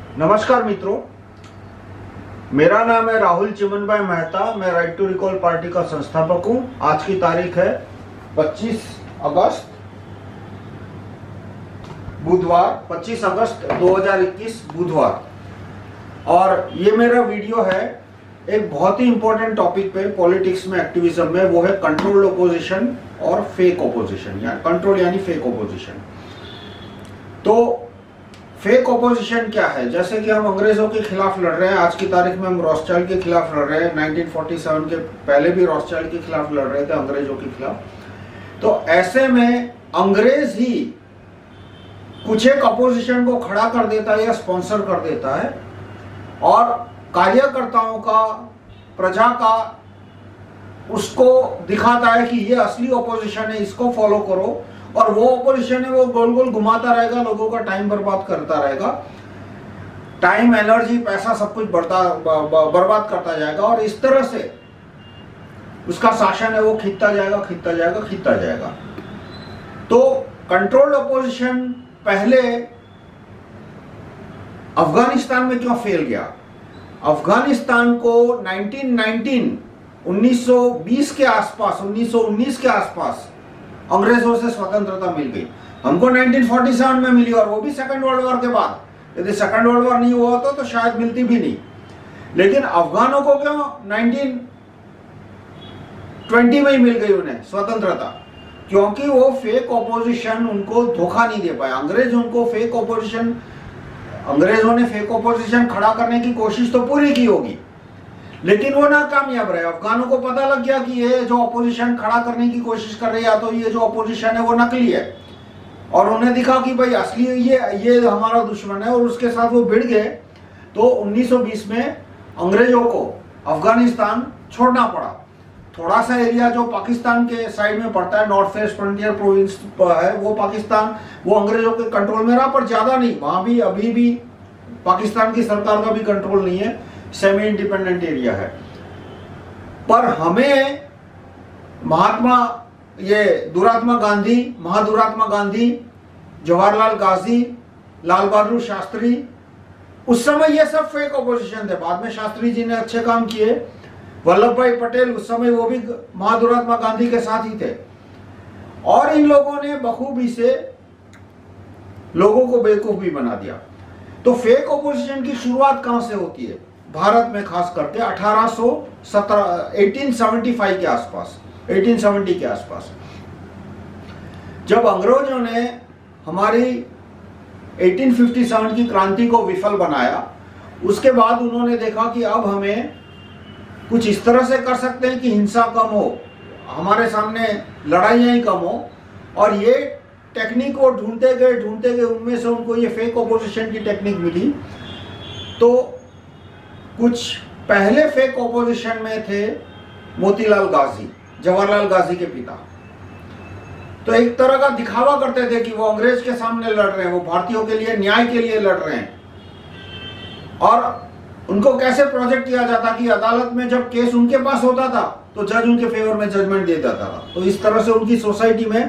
नमस्कार मित्रों, मेरा नाम है राहुल चिमन भाई मेहता। मैं राइट टू रिकॉल पार्टी का संस्थापक हूं। आज की तारीख है 25 अगस्त बुधवार, 25 अगस्त 2021 बुधवार। और ये मेरा वीडियो है एक बहुत ही इंपॉर्टेंट टॉपिक पे पॉलिटिक्स में, एक्टिविज्म में, वो है कंट्रोल्ड ओपोजिशन और फेक ओपोजिशन, या कंट्रोल यानी फेक ओपोजिशन। तो फेक ओपोजिशन क्या है? जैसे कि हम अंग्रेजों के खिलाफ लड़ रहे हैं, आज की तारीख में हम रॉथस्चाइल्ड के खिलाफ लड़ रहे हैं। 1947 के पहले भी रॉथस्चाइल्ड के खिलाफ लड़ रहे थे, अंग्रेजों के खिलाफ। तो ऐसे में अंग्रेज ही कुछ एक अपोजिशन को खड़ा कर देता है या स्पॉन्सर कर देता है, और कार्यकर्ताओं का, प्रजा का उसको दिखाता है कि ये असली ओपोजिशन है, इसको फॉलो करो। और वो ओपोजिशन है, वो गोल गोल घुमाता रहेगा, लोगों का टाइम बर्बाद करता रहेगा, टाइम, एनर्जी, पैसा सब कुछ बर्बाद करता जाएगा। और इस तरह से उसका शासन है वो खींचता जाएगा, खींचता जाएगा, खींचता जाएगा। तो कंट्रोल्ड ओपोजिशन पहले अफगानिस्तान में क्यों फेल गया? अफगानिस्तान को 1920 के आसपास, 1919 के आसपास अंग्रेजों से स्वतंत्रता मिल गई। हमको 1947 में मिली, और वो भी सेकंड वर्ल्ड वॉर के बाद। यदि सेकंड वर्ल्ड वॉर नहीं हुआ होता तो शायद मिलती भी नहीं। लेकिन अफगानों को क्यों 1920 में ही मिल गई उन्हें स्वतंत्रता? क्योंकि वो फेक ऑपोजिशन उनको धोखा नहीं दे पाया। अंग्रेजों ने फेक ऑपोजिशन खड़ा करने की कोशिश तो पूरी की होगी, लेकिन वो नाकामयाब रहे। अफगानों को पता लग गया कि ये जो अपोजिशन खड़ा करने की कोशिश कर रही है, या तो ये जो अपोजिशन है वो नकली है, और उन्हें दिखा कि भाई असली ये हमारा दुश्मन है, और उसके साथ वो भिड़ गए। तो 1920 में अंग्रेजों को अफगानिस्तान छोड़ना पड़ा। थोड़ा सा एरिया जो पाकिस्तान के साइड में पड़ता है, नॉर्थ वेस्ट फ्रंटियर प्रोविंस है, वो पाकिस्तान, वो अंग्रेजों के कंट्रोल में रहा, पर ज्यादा नहीं। वहां भी अभी भी पाकिस्तान की सरकार का भी कंट्रोल नहीं है, सेमी इंडिपेंडेंट एरिया है। पर हमें महादुरात्मा गांधी, जवाहरलाल गाजी, लाल बहादुर शास्त्री, उस समय ये सब फेक ऑपोजिशन थे। बाद में शास्त्री जी ने अच्छे काम किए। वल्लभ भाई पटेल उस समय वो भी महादुरात्मा गांधी के साथ ही थे, और इन लोगों ने बखूबी से लोगों को बेवकूफ भी बना दिया। तो फेक ऑपोजिशन की शुरुआत कहां से होती है? भारत में खास करके 1875 के आसपास, 1870 के आसपास, जब अंग्रेजों ने हमारी 1857 की क्रांति को विफल बनाया, उसके बाद उन्होंने देखा कि अब हमें कुछ इस तरह से कर सकते हैं कि हिंसा कम हो, हमारे सामने लड़ाइयाँ ही कम हो। और ये टेक्निक को ढूंढते गए, उनमें से उनको ये फेक ऑपोजिशन की टेक्निक मिली। तो कुछ पहले फेक ऑपोजिशन में थे मोतीलाल गाजी, जवाहरलाल गाजी के पिता। तो एक तरह का दिखावा करते थे कि वो अंग्रेज के सामने लड़ रहे हैं, वो भारतीयों के लिए, न्याय के लिए लड़ रहे हैं। और उनको कैसे प्रोजेक्ट किया जाता कि अदालत में जब केस उनके पास होता था तो जज उनके फेवर में जजमेंट दे देता था। तो इस तरह से उनकी सोसाइटी में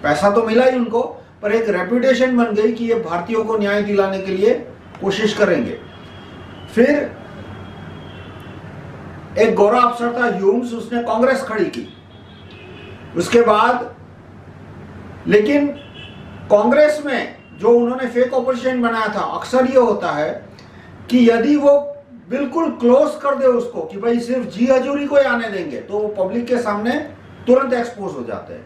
पैसा तो मिला ही उनको, पर एक रेपुटेशन बन गई कि ये भारतीयों को न्याय दिलाने के लिए कोशिश करेंगे। फिर एक गोरा अफसर था ह्यूम्स, उसने कांग्रेस खड़ी की उसके बाद। लेकिन कांग्रेस में जो उन्होंने फेक ऑपोजिशन बनाया था, अक्सर ये होता है कि यदि वो बिल्कुल क्लोज कर दे उसको कि भाई सिर्फ जी हजूरी को ही आने देंगे, तो वो पब्लिक के सामने तुरंत एक्सपोज हो जाते हैं।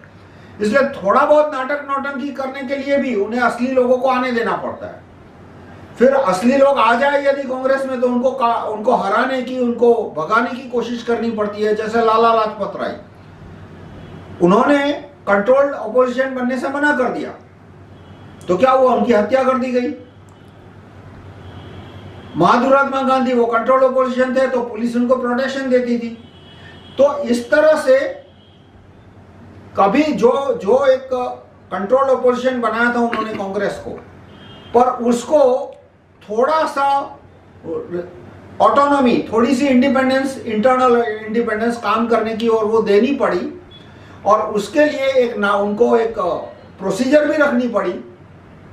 इसलिए थोड़ा बहुत नाटक नौटंकी करने के लिए भी उन्हें असली लोगों को आने देना पड़ता है। फिर असली लोग आ जाए यदि कांग्रेस में, तो उनको हराने की, उनको भगाने की कोशिश करनी पड़ती है। जैसे लाला लाजपत राय, उन्होंने कंट्रोल्ड ऑपोजिशन बनने से मना कर दिया, तो क्या हुआ? उनकी हत्या कर दी गई। महादुरात्मा गांधी, वो कंट्रोल्ड ऑपोजिशन थे, तो पुलिस उनको प्रोटेक्शन देती थी। तो इस तरह से कभी जो एक कंट्रोल्ड ऑपोजिशन बनाया था उन्होंने कांग्रेस को, पर उसको थोड़ा सा ऑटोनॉमी, थोड़ी सी इंडिपेंडेंस, इंटरनल इंडिपेंडेंस काम करने की, और वो देनी पड़ी। और उसके लिए उनको एक प्रोसीजर भी रखनी पड़ी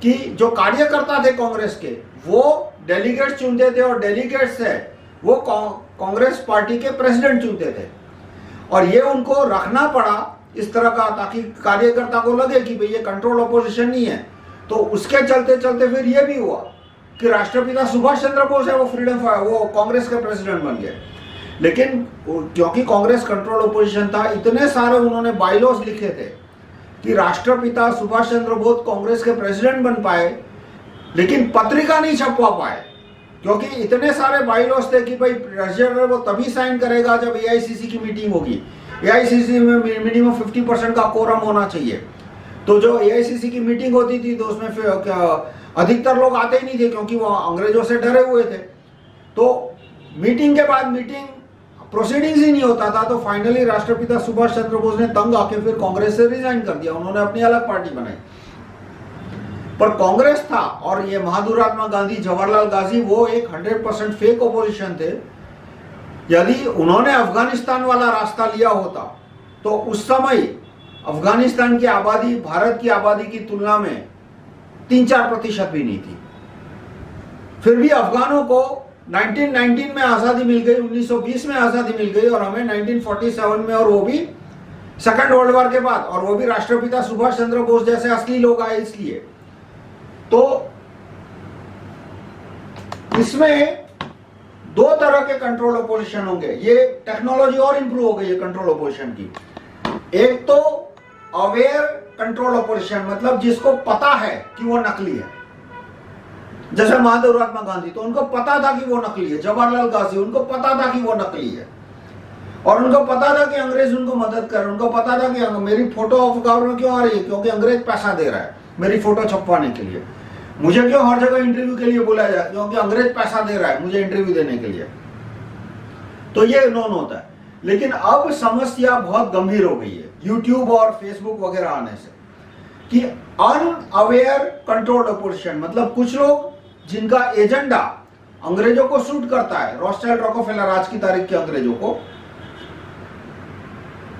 कि जो कार्यकर्ता थे कांग्रेस के वो डेलीगेट्स चुनते थे और डेलीगेट्स से वो कांग्रेस पार्टी के प्रेसिडेंट चुनते थे, और ये उनको रखना पड़ा इस तरह का ताकि कार्यकर्ता को लगे कि भाई ये कंट्रोल अपोजिशन नहीं है। तो उसके चलते चलते फिर ये भी हुआ कि राष्ट्रपिता सुभाष चंद्र बोस है वो कांग्रेस के प्रेसिडेंट बन गए। लेकिन क्योंकि कांग्रेस कंट्रोल अपोजिशन था, इतने सारे उन्होंने बाइलॉज लिखे थे कि राष्ट्रपिता सुभाष चंद्र बोस कांग्रेस के प्रेसिडेंट बन पाए, लेकिन पत्रिका नहीं छपवा पाए, क्योंकि इतने सारे बाइलॉज थे कि भाई प्रेसिडेंट वो तभी साइन करेगा जब एआईसीसी की मीटिंग होगी। एआईसीसी में मिनिमम 50% का कोरम होना चाहिए। तो जो एआईसीसी की मीटिंग होती थी तो उसमें अधिकतर लोग आते ही नहीं थे, क्योंकि वो अंग्रेजों से डरे हुए थे। तो मीटिंग के बाद मीटिंग प्रोसीडिंग्स ही नहीं होता था। तो फाइनली राष्ट्रपिता सुभाष चंद्र बोस ने तंग आके फिर कांग्रेस से रिजाइन कर दिया, उन्होंने अपनी अलग पार्टी बनाई। पर कांग्रेस था और ये महात्मा गांधी, जवाहरलाल गांधी वो एक 100% फेक ओपोजिशन थे। यदि उन्होंने अफगानिस्तान वाला रास्ता लिया होता तो उस समय अफगानिस्तान की आबादी भारत की आबादी की तुलना में 3-4% भी नहीं थी। फिर भी अफगानों को 1919 में आजादी मिल गई, 1920 में आजादी मिल गई, और हमें 1947 में, और वो भी सेकेंड वर्ल्ड वॉर के बाद, और वो भी राष्ट्रपिता सुभाष चंद्र बोस जैसे असली लोग आए इसलिए। तो इसमें 2 तरह के कंट्रोल अपोजिशन होंगे। ये टेक्नोलॉजी और इंप्रूव हो गई है कंट्रोल अपोजिशन की। एक तो अवेयर कंट्रोल अपोजिशन, मतलब जिसको पता है कि वो नकली है, जैसे महात्मा गांधी, तो उनको पता था कि वो नकली है। जवाहरलाल गांधी, उनको पता था कि वो नकली है, और उनको पता था कि अंग्रेज उनको मदद कर रहे, उनको पता था कि मेरी फोटो ऑफ कवर में क्यों आ रही है, क्योंकि अंग्रेज पैसा दे रहा है मेरी फोटो छपवाने के लिए। मुझे क्यों हर जगह इंटरव्यू के लिए बुलाया जाए, क्योंकि अंग्रेज पैसा दे रहा है मुझे इंटरव्यू देने के लिए। तो ये नॉन होता है। लेकिन अब समस्या बहुत गंभीर हो गई है यूट्यूब और फेसबुक वगैरह आने से, कि अनअवेयर कंट्रोल्ड अपोजिशन, मतलब कुछ लोग जिनका एजेंडा अंग्रेजों को सूट करता है, रॉथस्चाइल्ड, रॉकफेलर, आज की तारीख के अंग्रेजों को,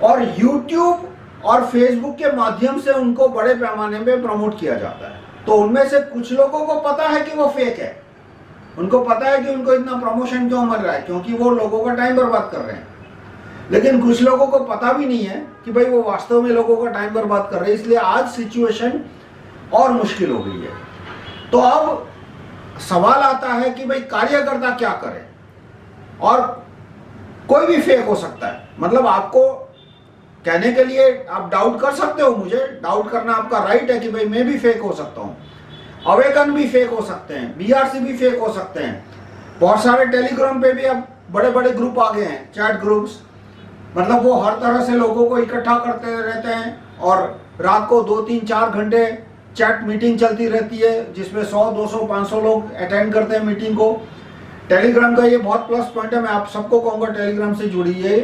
और यूट्यूब और फेसबुक के माध्यम से उनको बड़े पैमाने में प्रमोट किया जाता है। तो उनमें से कुछ लोगों को पता है कि वो फेक है, उनको पता है कि उनको इतना प्रमोशन क्यों मिल रहा है, क्योंकि वो लोगों का टाइम बर्बाद कर रहे हैं। लेकिन कुछ लोगों को पता भी नहीं है कि भाई वो वास्तव में लोगों का टाइम बर्बाद कर रहे हैं। इसलिए आज सिचुएशन और मुश्किल हो गई है। तो अब सवाल आता है कि भाई कार्यकर्ता क्या करे, और कोई भी फेक हो सकता है। मतलब आपको कहने के लिए आप डाउट कर सकते हो, मुझे डाउट करना आपका राइट है कि भाई मैं भी फेक हो सकता हूँ, अवेकन भी फेक हो सकते हैं, बीआरसी भी फेक हो सकते हैं। बहुत सारे टेलीग्राम पे भी अब बड़े बड़े ग्रुप आ गए हैं, चैट ग्रुप्स, मतलब वो हर तरह से लोगों को इकट्ठा करते रहते हैं, और रात को 2-3-4 घंटे चैट मीटिंग चलती रहती है, जिसमें 100, 200, 500 लोग अटेंड करते हैं मीटिंग को। टेलीग्राम का ये बहुत प्लस पॉइंट है, मैं आप सबको कहूँगा टेलीग्राम से जुड़िए।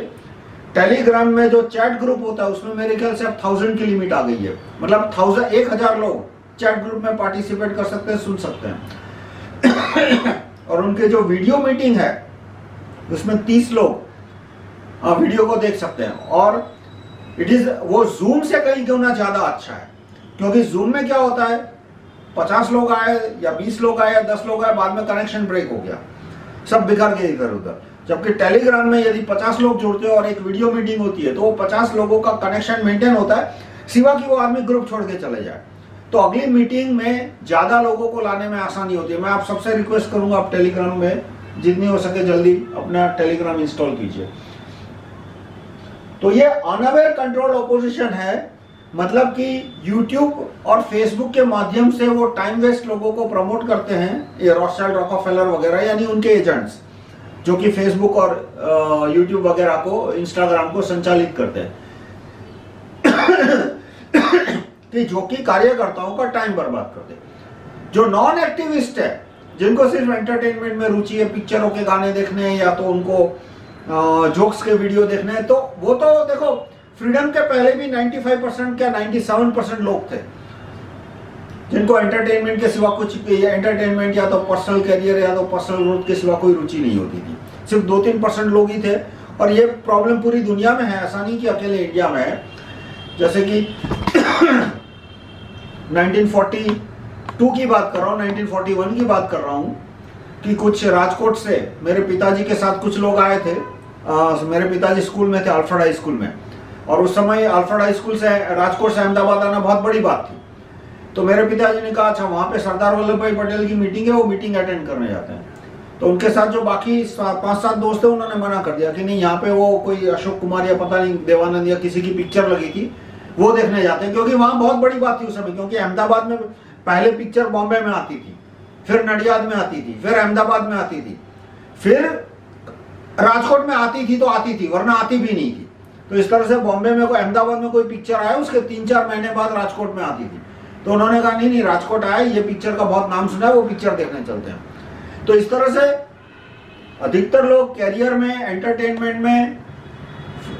टेलीग्राम में जो चैट ग्रुप होता है उसमें मेरे ख्याल से अब 1000 की लिमिट आ गई है, मतलब 1000 लोग चैट ग्रुप में पार्टिसिपेट कर सकते हैं, सुन सकते हैं। और उनके जो वीडियो मीटिंग है उसमें 30 लोग वीडियो को देख सकते हैं, और वो जूम से कहीं क्यों ना ज्यादा अच्छा है, क्योंकि जूम में क्या होता है, 50 लोग आए या 20 लोग आए या 10 लोग आए, बाद में कनेक्शन ब्रेक हो गया, सब बिखर गए इधर उधर। जबकि टेलीग्राम में यदि 50 लोग जुड़ते हैं और एक वीडियो मीटिंग होती है तो वो 50 लोगों का कनेक्शन मेंटेन होता है, सिवा कि वो आदमी ग्रुप छोड़ के चले जाए। तो अगली मीटिंग में ज्यादा लोगों को लाने में आसानी होती है। मैं आप सबसे रिक्वेस्ट करूंगा, आप टेलीग्राम में जितनी हो सके जल्दी अपना टेलीग्राम इंस्टॉल कीजिए। तो ये अनअवेयर कंट्रोल ऑपोजिशन है, मतलब कि यूट्यूब और फेसबुक के माध्यम से वो टाइम वेस्ट लोगों को प्रमोट करते हैं, ये रॉथस्चाइल्ड, रॉकफेलर वगैरह, यानी उनके एजेंट्स जो कि फेसबुक और यूट्यूब वगैरह को, इंस्टाग्राम को संचालित करते हैं, कि जो कि कार्यकर्ताओं का टाइम बर्बाद करते हैं। जो नॉन एक्टिविस्ट है, जिनको सिर्फ एंटरटेनमेंट में रुचि है, पिक्चरों के गाने देखने हैं या तो उनको जोक्स के वीडियो देखने हैं, तो वो तो देखो फ्रीडम के पहले भी 95% क्या 97% लोग थे जिनको एंटरटेनमेंट के सिवा कुछ, एंटरटेनमेंट या तो पर्सनल कैरियर या तो पर्सनल ग्रोथ के सिवा कोई रुचि नहीं होती थी। सिर्फ 2-3% लोग ही थे, और ये प्रॉब्लम पूरी दुनिया में है, ऐसा नहीं कि अकेले इंडिया में है। जैसे कि 1942 1942 की बात कर रहा हूँ, 1941 की बात कर रहा हूँ कि कुछ राजकोट से मेरे पिताजी के साथ कुछ लोग आए थे। मेरे पिताजी स्कूल में थे, अल्फ्रेड हाई स्कूल में, और उस समय अल्फ्रेड हाई स्कूल से राजकोट से अहमदाबाद आना बहुत बड़ी बात थी। तो मेरे पिताजी ने कहा अच्छा वहाँ पे सरदार वल्लभ भाई पटेल की मीटिंग है, वो मीटिंग अटेंड करने जाते हैं। तो उनके साथ जो बाकी 5-7 दोस्त थे उन्होंने मना कर दिया कि नहीं, यहाँ पे वो कोई अशोक कुमार या पता नहीं देवानंद या किसी की पिक्चर लगी थी, वो देखने जाते हैं, क्योंकि वहाँ बहुत बड़ी बात थी उस समय। क्योंकि अहमदाबाद में पहले पिक्चर बॉम्बे में आती थी, फिर नडियाद में आती थी, फिर अहमदाबाद में आती थी, फिर राजकोट में आती थी, तो आती थी, वरना आती भी नहीं थी। तो इस तरह से बॉम्बे में कोई, अहमदाबाद में कोई पिक्चर आया, उसके 3-4 महीने बाद राजकोट में आती थी। तो उन्होंने कहा नहीं राजकोट आया, ये पिक्चर का बहुत नाम सुना है, वो पिक्चर देखने चलते हैं। तो इस तरह से अधिकतर लोग कैरियर में, एंटरटेनमेंट में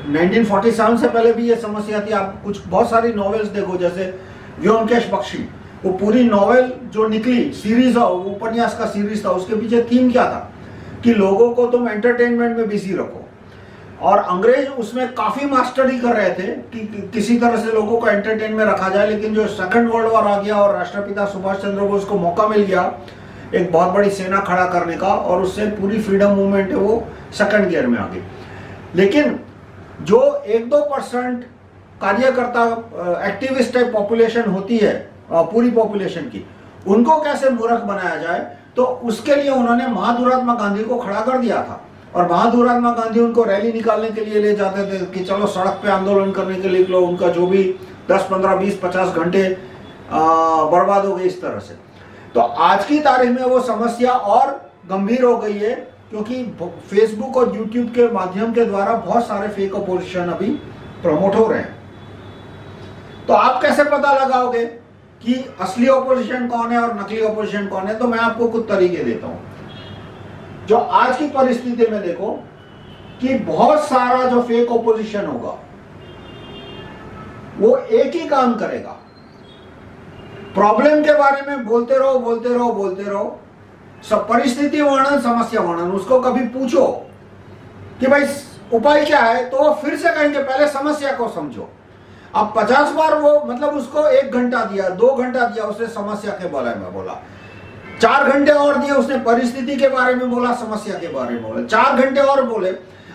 1947 से पहले भी ये समस्या थी। आप कुछ बहुत सारी नॉवेल्स देखो, जैसे व्योमकेश बख्शी, वो पूरी नॉवेल जो निकली, सीरीज, उपन्यास का सीरीज था, उसके पीछे थीम क्या था कि लोगों को तुम एंटरटेनमेंट में बिजी रखो। और अंग्रेज उसमें काफी मास्टरी कर रहे थे कि किसी तरह से लोगों को एंटरटेन में रखा जाए। लेकिन जो सेकंड वर्ल्ड वॉर आ गया और राष्ट्रपिता सुभाष चंद्र बोस को मौका मिल गया एक बहुत बड़ी सेना खड़ा करने का, और उससे पूरी फ्रीडम मूवमेंट है वो सेकंड गियर में आ गई। लेकिन जो 1-2% कार्यकर्ता, एक्टिविस्ट टाइप पॉपुलेशन होती है पूरी पॉपुलेशन की, उनको कैसे मूर्ख बनाया जाए, तो उसके लिए उन्होंने महात्मा गांधी को खड़ा कर दिया था। और महात्मा गांधी उनको रैली निकालने के लिए ले जाते थे कि चलो सड़क पे आंदोलन करने के लिए निकलो। उनका जो भी 10, 15, 20, 50 घंटे बर्बाद हो गए इस तरह से। तो आज की तारीख में वो समस्या और गंभीर हो गई है, क्योंकि फेसबुक और यूट्यूब के माध्यम के द्वारा बहुत सारे फेक अपोजिशन अभी प्रमोट हो रहे हैं। तो आप कैसे पता लगाओगे कि असली ऑपोजिशन कौन है और नकली ऑपोजिशन कौन है? तो मैं आपको कुछ तरीके देता हूं। जो आज की परिस्थिति में देखो कि बहुत सारा जो फेक ऑपोजिशन होगा वो एक ही काम करेगा, प्रॉब्लम के बारे में बोलते रहो, सब परिस्थिति वर्णन, समस्या वर्णन। उसको कभी पूछो कि भाई उपाय क्या है, तो वो फिर से कहेंगे पहले समस्या को समझो। अब 50 बार वो, मतलब उसको 1 घंटा दिया, 2 घंटा दिया, उसने समस्या के बारे में बोला, 4 घंटे और दिए, उसने परिस्थिति के बारे में बोला, समस्या के बारे में बोला, 4 घंटे और बोले,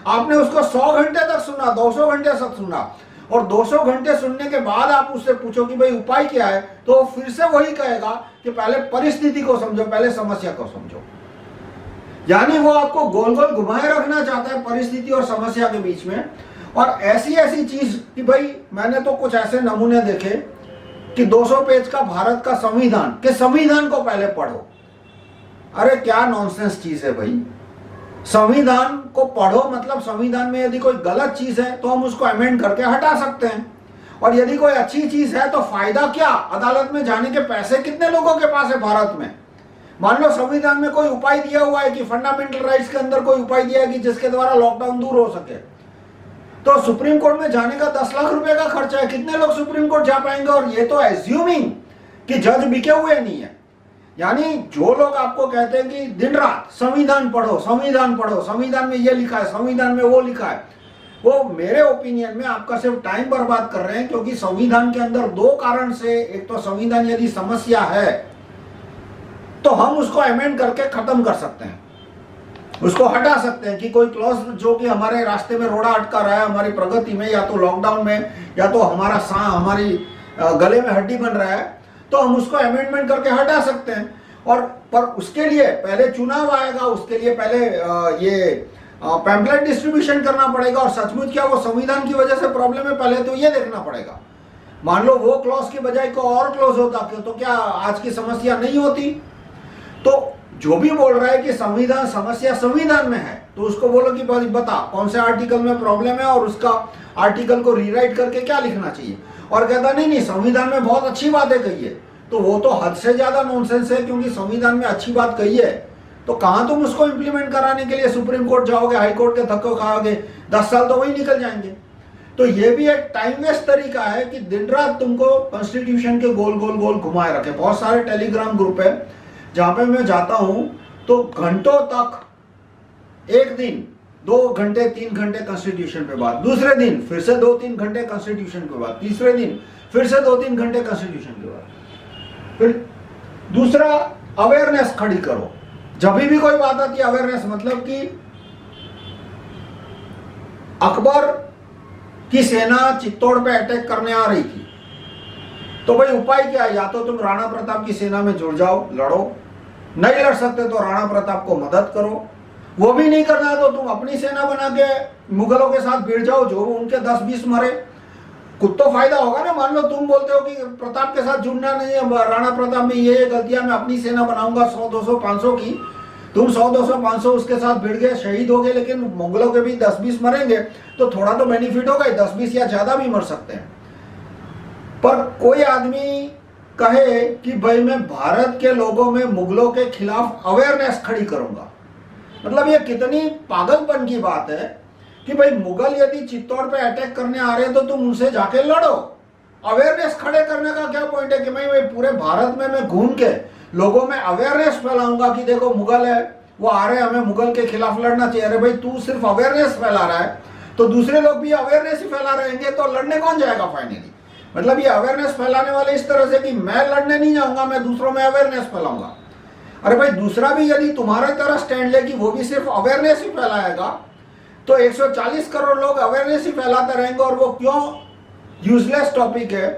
आपने उसको 100 घंटे तक सुना, 200 घंटे तक सुना, और 200 घंटे सुनने के बाद आप उससे पूछो कि भाई उपाय क्या है, तो फिर से वही कहेगा कि पहले परिस्थिति को समझो, पहले समस्या को समझो। यानी वो आपको गोल गोल घुमाए रखना चाहता है परिस्थिति और समस्या के बीच में। और ऐसी ऐसी चीज कि भाई मैंने तो कुछ ऐसे नमूने देखे कि 200 पेज का भारत का संविधान, के संविधान को पहले पढ़ो। अरे क्या नॉनसेंस चीज है भाई, संविधान को पढ़ो, मतलब संविधान में यदि कोई गलत चीज है तो हम उसको अमेंड करके हटा सकते हैं, और यदि कोई अच्छी चीज है तो फायदा क्या, अदालत में जाने के पैसे कितने लोगों के पास है भारत में। मान लो संविधान में कोई उपाय दिया हुआ है कि फंडामेंटल राइट्स के अंदर कोई उपाय दिया है कि जिसके द्वारा लॉकडाउन दूर हो सके, तो सुप्रीम कोर्ट में जाने का 10 लाख रुपए का खर्चा है, कितने लोग सुप्रीम कोर्ट जा पाएंगे? और ये तो एज्यूमिंग कि जज बिके हुए नहीं है। यानी जो लोग आपको कहते हैं कि दिन रात संविधान पढ़ो, संविधान पढ़ो, संविधान में ये लिखा है, संविधान में वो लिखा है, वो मेरे ओपिनियन में आपका सिर्फ टाइम बर्बाद कर रहे हैं। क्योंकि संविधान के अंदर 2 कारण से, एक तो संविधान यदि समस्या है तो हम उसको अमेंड करके खत्म कर सकते हैं, उसको हटा सकते हैं कि कोई क्लॉज जो कि हमारे रास्ते में रोड़ा अटका रहा है हमारी प्रगति में, या तो लॉकडाउन में, या तो हमारी गले में हड्डी बन रहा है, तो हम उसको अमेंडमेंट करके हटा सकते हैं। और पर उसके लिए पहले चुनाव आएगा, उसके लिए पहले ये पैम्पलेट डिस्ट्रीब्यूशन करना पड़ेगा, और सचमुच क्या वो संविधान की वजह से प्रॉब्लम है, पहले तो ये देखना पड़ेगा। मान लो वो क्लॉज की बजाय को और क्लॉज होता तो क्या आज की समस्या नहीं होती? तो जो भी बोल रहा है कि संविधान, समस्या संविधान में है, तो उसको बोलो कि बता कौन से आर्टिकल में प्रॉब्लम है और उसका आर्टिकल को रीराइट करके क्या लिखना चाहिए। और कहता नहीं संविधान में बहुत अच्छी बातें कही है, तो वो तो हद से ज्यादा नॉनसेंस है। क्योंकि संविधान में अच्छी बात कही है तो कहां तुम उसको इंप्लीमेंट कराने के लिए सुप्रीम कोर्ट जाओगे, हाई कोर्ट के धक्के खाओगे, 10 साल तो वही निकल जाएंगे। तो ये भी एक टाइम वेस्ट तरीका है कि दिन रात तुमको कॉन्स्टिट्यूशन के गोल गोल गोल घुमाए रखे। बहुत सारे टेलीग्राम ग्रुप है जहां पे मैं जाता हूं तो घंटों तक, एक दिन 2 घंटे 3 घंटे कॉन्स्टिट्यूशन पे बात, दूसरे दिन फिर से 2-3 घंटे कॉन्स्टिट्यूशन के बाद, तीसरे दिन फिर से 2-3 घंटे कॉन्स्टिट्यूशन के बाद। फिर दूसरा, अवेयरनेस खड़ी करो। जब भी कोई बात आती है अवेयरनेस, मतलब कि अकबर की सेना चित्तौड़ पे अटैक करने आ रही थी, तो भाई उपाय क्या है? या तो तुम राणा प्रताप की सेना में जुड़ जाओ, लड़ो, नहीं लड़ सकते तो राणा प्रताप को मदद करो, वो भी नहीं करना है तो तुम अपनी सेना बना के मुगलों के साथ भिड़ जाओ, जो उनके 10-20 मरे, कुछ तो फायदा होगा ना। मान लो तुम बोलते हो कि प्रताप के साथ जुड़ना नहीं है, राणा प्रताप में ये गलतियां, मैं अपनी सेना बनाऊंगा 100, 200, 500 की, तुम 100, 200, 500 उसके साथ भिड़ गए, शहीद हो गए, लेकिन मुगलों के भी 10-20 मरेंगे, तो थोड़ा तो बेनिफिट होगा, 10-20 या ज्यादा भी मर सकते हैं। पर कोई आदमी कहे कि भाई मैं भारत के लोगों में मुगलों के खिलाफ अवेयरनेस खड़ी करूंगा, मतलब ये कितनी पागलपन की बात है कि भाई मुगल यदि चित्तौड़ पे अटैक करने आ रहे हैं तो तुम उनसे जाके लड़ो। अवेयरनेस खड़े करने का क्या पॉइंट है कि मैं पूरे भारत में मैं घूम के लोगों में अवेयरनेस फैलाऊंगा कि देखो मुगल है, वो आ रहे हैं, हमें मुगल के खिलाफ लड़ना चाहिए। अरे भाई तू सिर्फ अवेयरनेस फैला रहा है तो दूसरे लोग भी अवेयरनेस ही फैला रहेंगे, तो लड़ने कौन जाएगा फाइनली? मतलब ये अवेयरनेस फैलाने वाले इस तरह से कि मैं लड़ने नहीं जाऊंगा, मैं दूसरों में अवेयरनेस फैलाऊंगा। अरे भाई दूसरा भी यदि तुम्हारे तरह स्टैंड ले कि वो भी सिर्फ अवेयरनेस ही फैलाएगा, तो 140 करोड़ लोग अवेयरनेस ही फैलाते रहेंगे। और वो क्यों यूजलेस टॉपिक है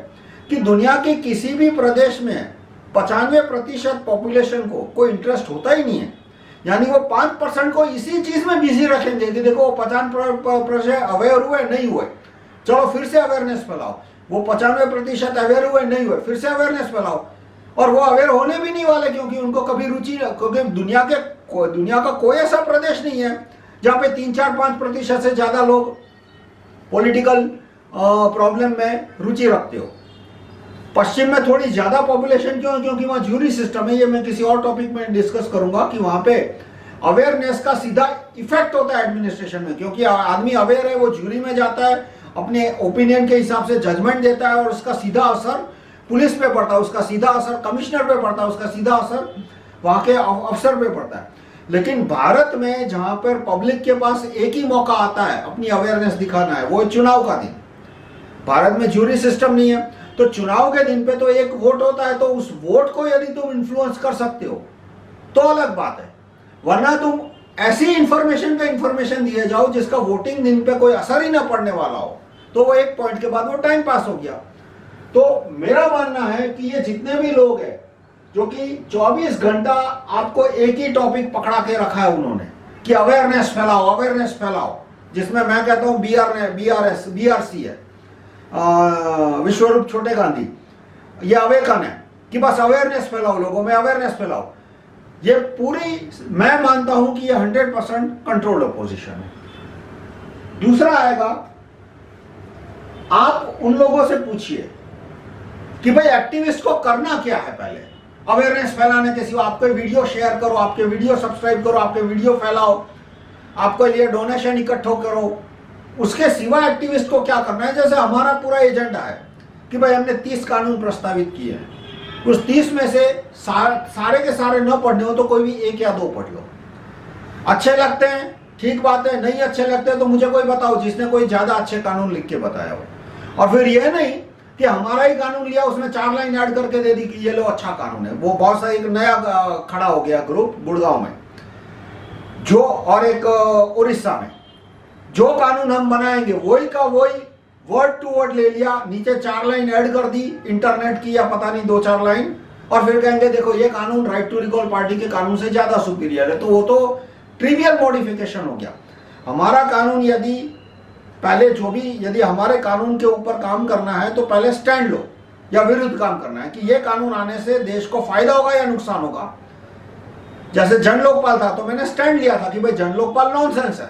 कि दुनिया के किसी भी प्रदेश में 95% पॉपुलेशन को कोई इंटरेस्ट होता ही नहीं है, यानी वो 5% को इसी चीज में बिजी रखेंगे कि देखो वो 50% अवेयर हुए नहीं हुए, चलो फिर से अवेयरनेस फैलाओ, वो 95% अवेयर हुए नहीं हुए, फिर से अवेयरनेस फैलाओ। और वो अवेयर होने भी नहीं वाले, क्योंकि उनको कभी रुचि, क्योंकि दुनिया का कोई ऐसा प्रदेश नहीं है जहां पे 3-4-5% से ज्यादा लोग पॉलिटिकल प्रॉब्लम में रुचि रखते हो। पश्चिम में थोड़ी ज्यादा पॉपुलेशन क्यों है? क्योंकि वहां ज्यूरी सिस्टम है, ये मैं किसी और टॉपिक में डिस्कस करूंगा कि वहां पे अवेयरनेस का सीधा इफेक्ट होता है एडमिनिस्ट्रेशन में, क्योंकि आदमी अवेयर है, वो ज्यूरी में जाता है, अपने ओपिनियन के हिसाब से जजमेंट देता है और उसका सीधा असर पुलिस पे पड़ता है, उसका सीधा असर कमिश्नर पे पड़ता है, उसका सीधा असर वहां के अफसर पे पड़ता है। लेकिन भारत में जहां पर पब्लिक के पास एक ही मौका आता है अपनी अवेयरनेस दिखाना है, वो चुनाव का दिन। भारत में ज्यूरी सिस्टम नहीं है, तो चुनाव के दिन पे तो एक वोट होता है, तो उस वोट को यदि तुम इन्फ्लुएंस कर सकते हो तो अलग बात है, वरना तुम ऐसी इंफॉर्मेशन पे इंफॉर्मेशन दिए जाओ जिसका वोटिंग दिन पे कोई असर ही ना पड़ने वाला हो, तो वो एक पॉइंट के बाद वो टाइम पास हो गया। तो मेरा मानना है कि ये जितने भी लोग हैं जो कि 24 घंटा आपको एक ही टॉपिक पकड़ा के रखा है उन्होंने कि अवेयरनेस फैलाओ, अवेयरनेस फैलाओ, जिसमें मैं कहता हूं BRC है, विश्वरूप छोटे गांधी, ये अवेकन है कि बस अवेयरनेस फैलाओ, लोगों में अवेयरनेस फैलाओ। ये पूरी, मैं मानता हूं कि ये 100% कंट्रोल्ड अपोजिशन है। दूसरा आएगा, आप उन लोगों से पूछिए कि भाई एक्टिविस्ट को करना क्या है। पहले अवेयरनेस फैलाने के सिवा आपके वीडियो शेयर करो, आपके वीडियो सब्सक्राइब करो, आपके वीडियो फैलाओ, आपके लिए डोनेशन इकट्ठो करो, उसके सिवा एक्टिविस्ट को क्या करना है? जैसे हमारा पूरा एजेंडा है कि भाई हमने 30 कानून प्रस्तावित किए हैं, उस 30 में से सारे के सारे न पढ़ने हो तो कोई भी 1 या 2 पढ़ लो। अच्छे लगते हैं ठीक बात है, नहीं अच्छे लगते हैं तो मुझे कोई बताओ जिसने कोई ज्यादा अच्छे कानून लिख के बताया हो। और फिर यह नहीं कि हमारा ही कानून लिया, उसमें 4 लाइन ऐड करके दे दी कि ये लो अच्छा कानून है। वो बहुत सा एक नया खड़ा हो गया ग्रुप गुड़गांव में, जो और एक उड़ीसा में, जो कानून हम बनाएंगे वही का वही वर्ड टू वर्ड ले लिया, नीचे 4 लाइन ऐड कर दी इंटरनेट की या पता नहीं 2-4 लाइन, और फिर कहेंगे देखो ये कानून राइट टू रिकॉल पार्टी के कानून से ज्यादा सुपीरियर है। तो वो तो ट्रिवियल मॉडिफिकेशन हो गया। हमारा कानून यदि पहले जो भी, यदि हमारे कानून के ऊपर काम करना है तो पहले स्टैंड लो या विरुद्ध काम करना है कि ये कानून आने से देश को फायदा होगा या नुकसान होगा। जैसे जन लोकपाल था तो मैंने स्टैंड लिया था कि भाई जन लोकपाल नॉनसेंस है,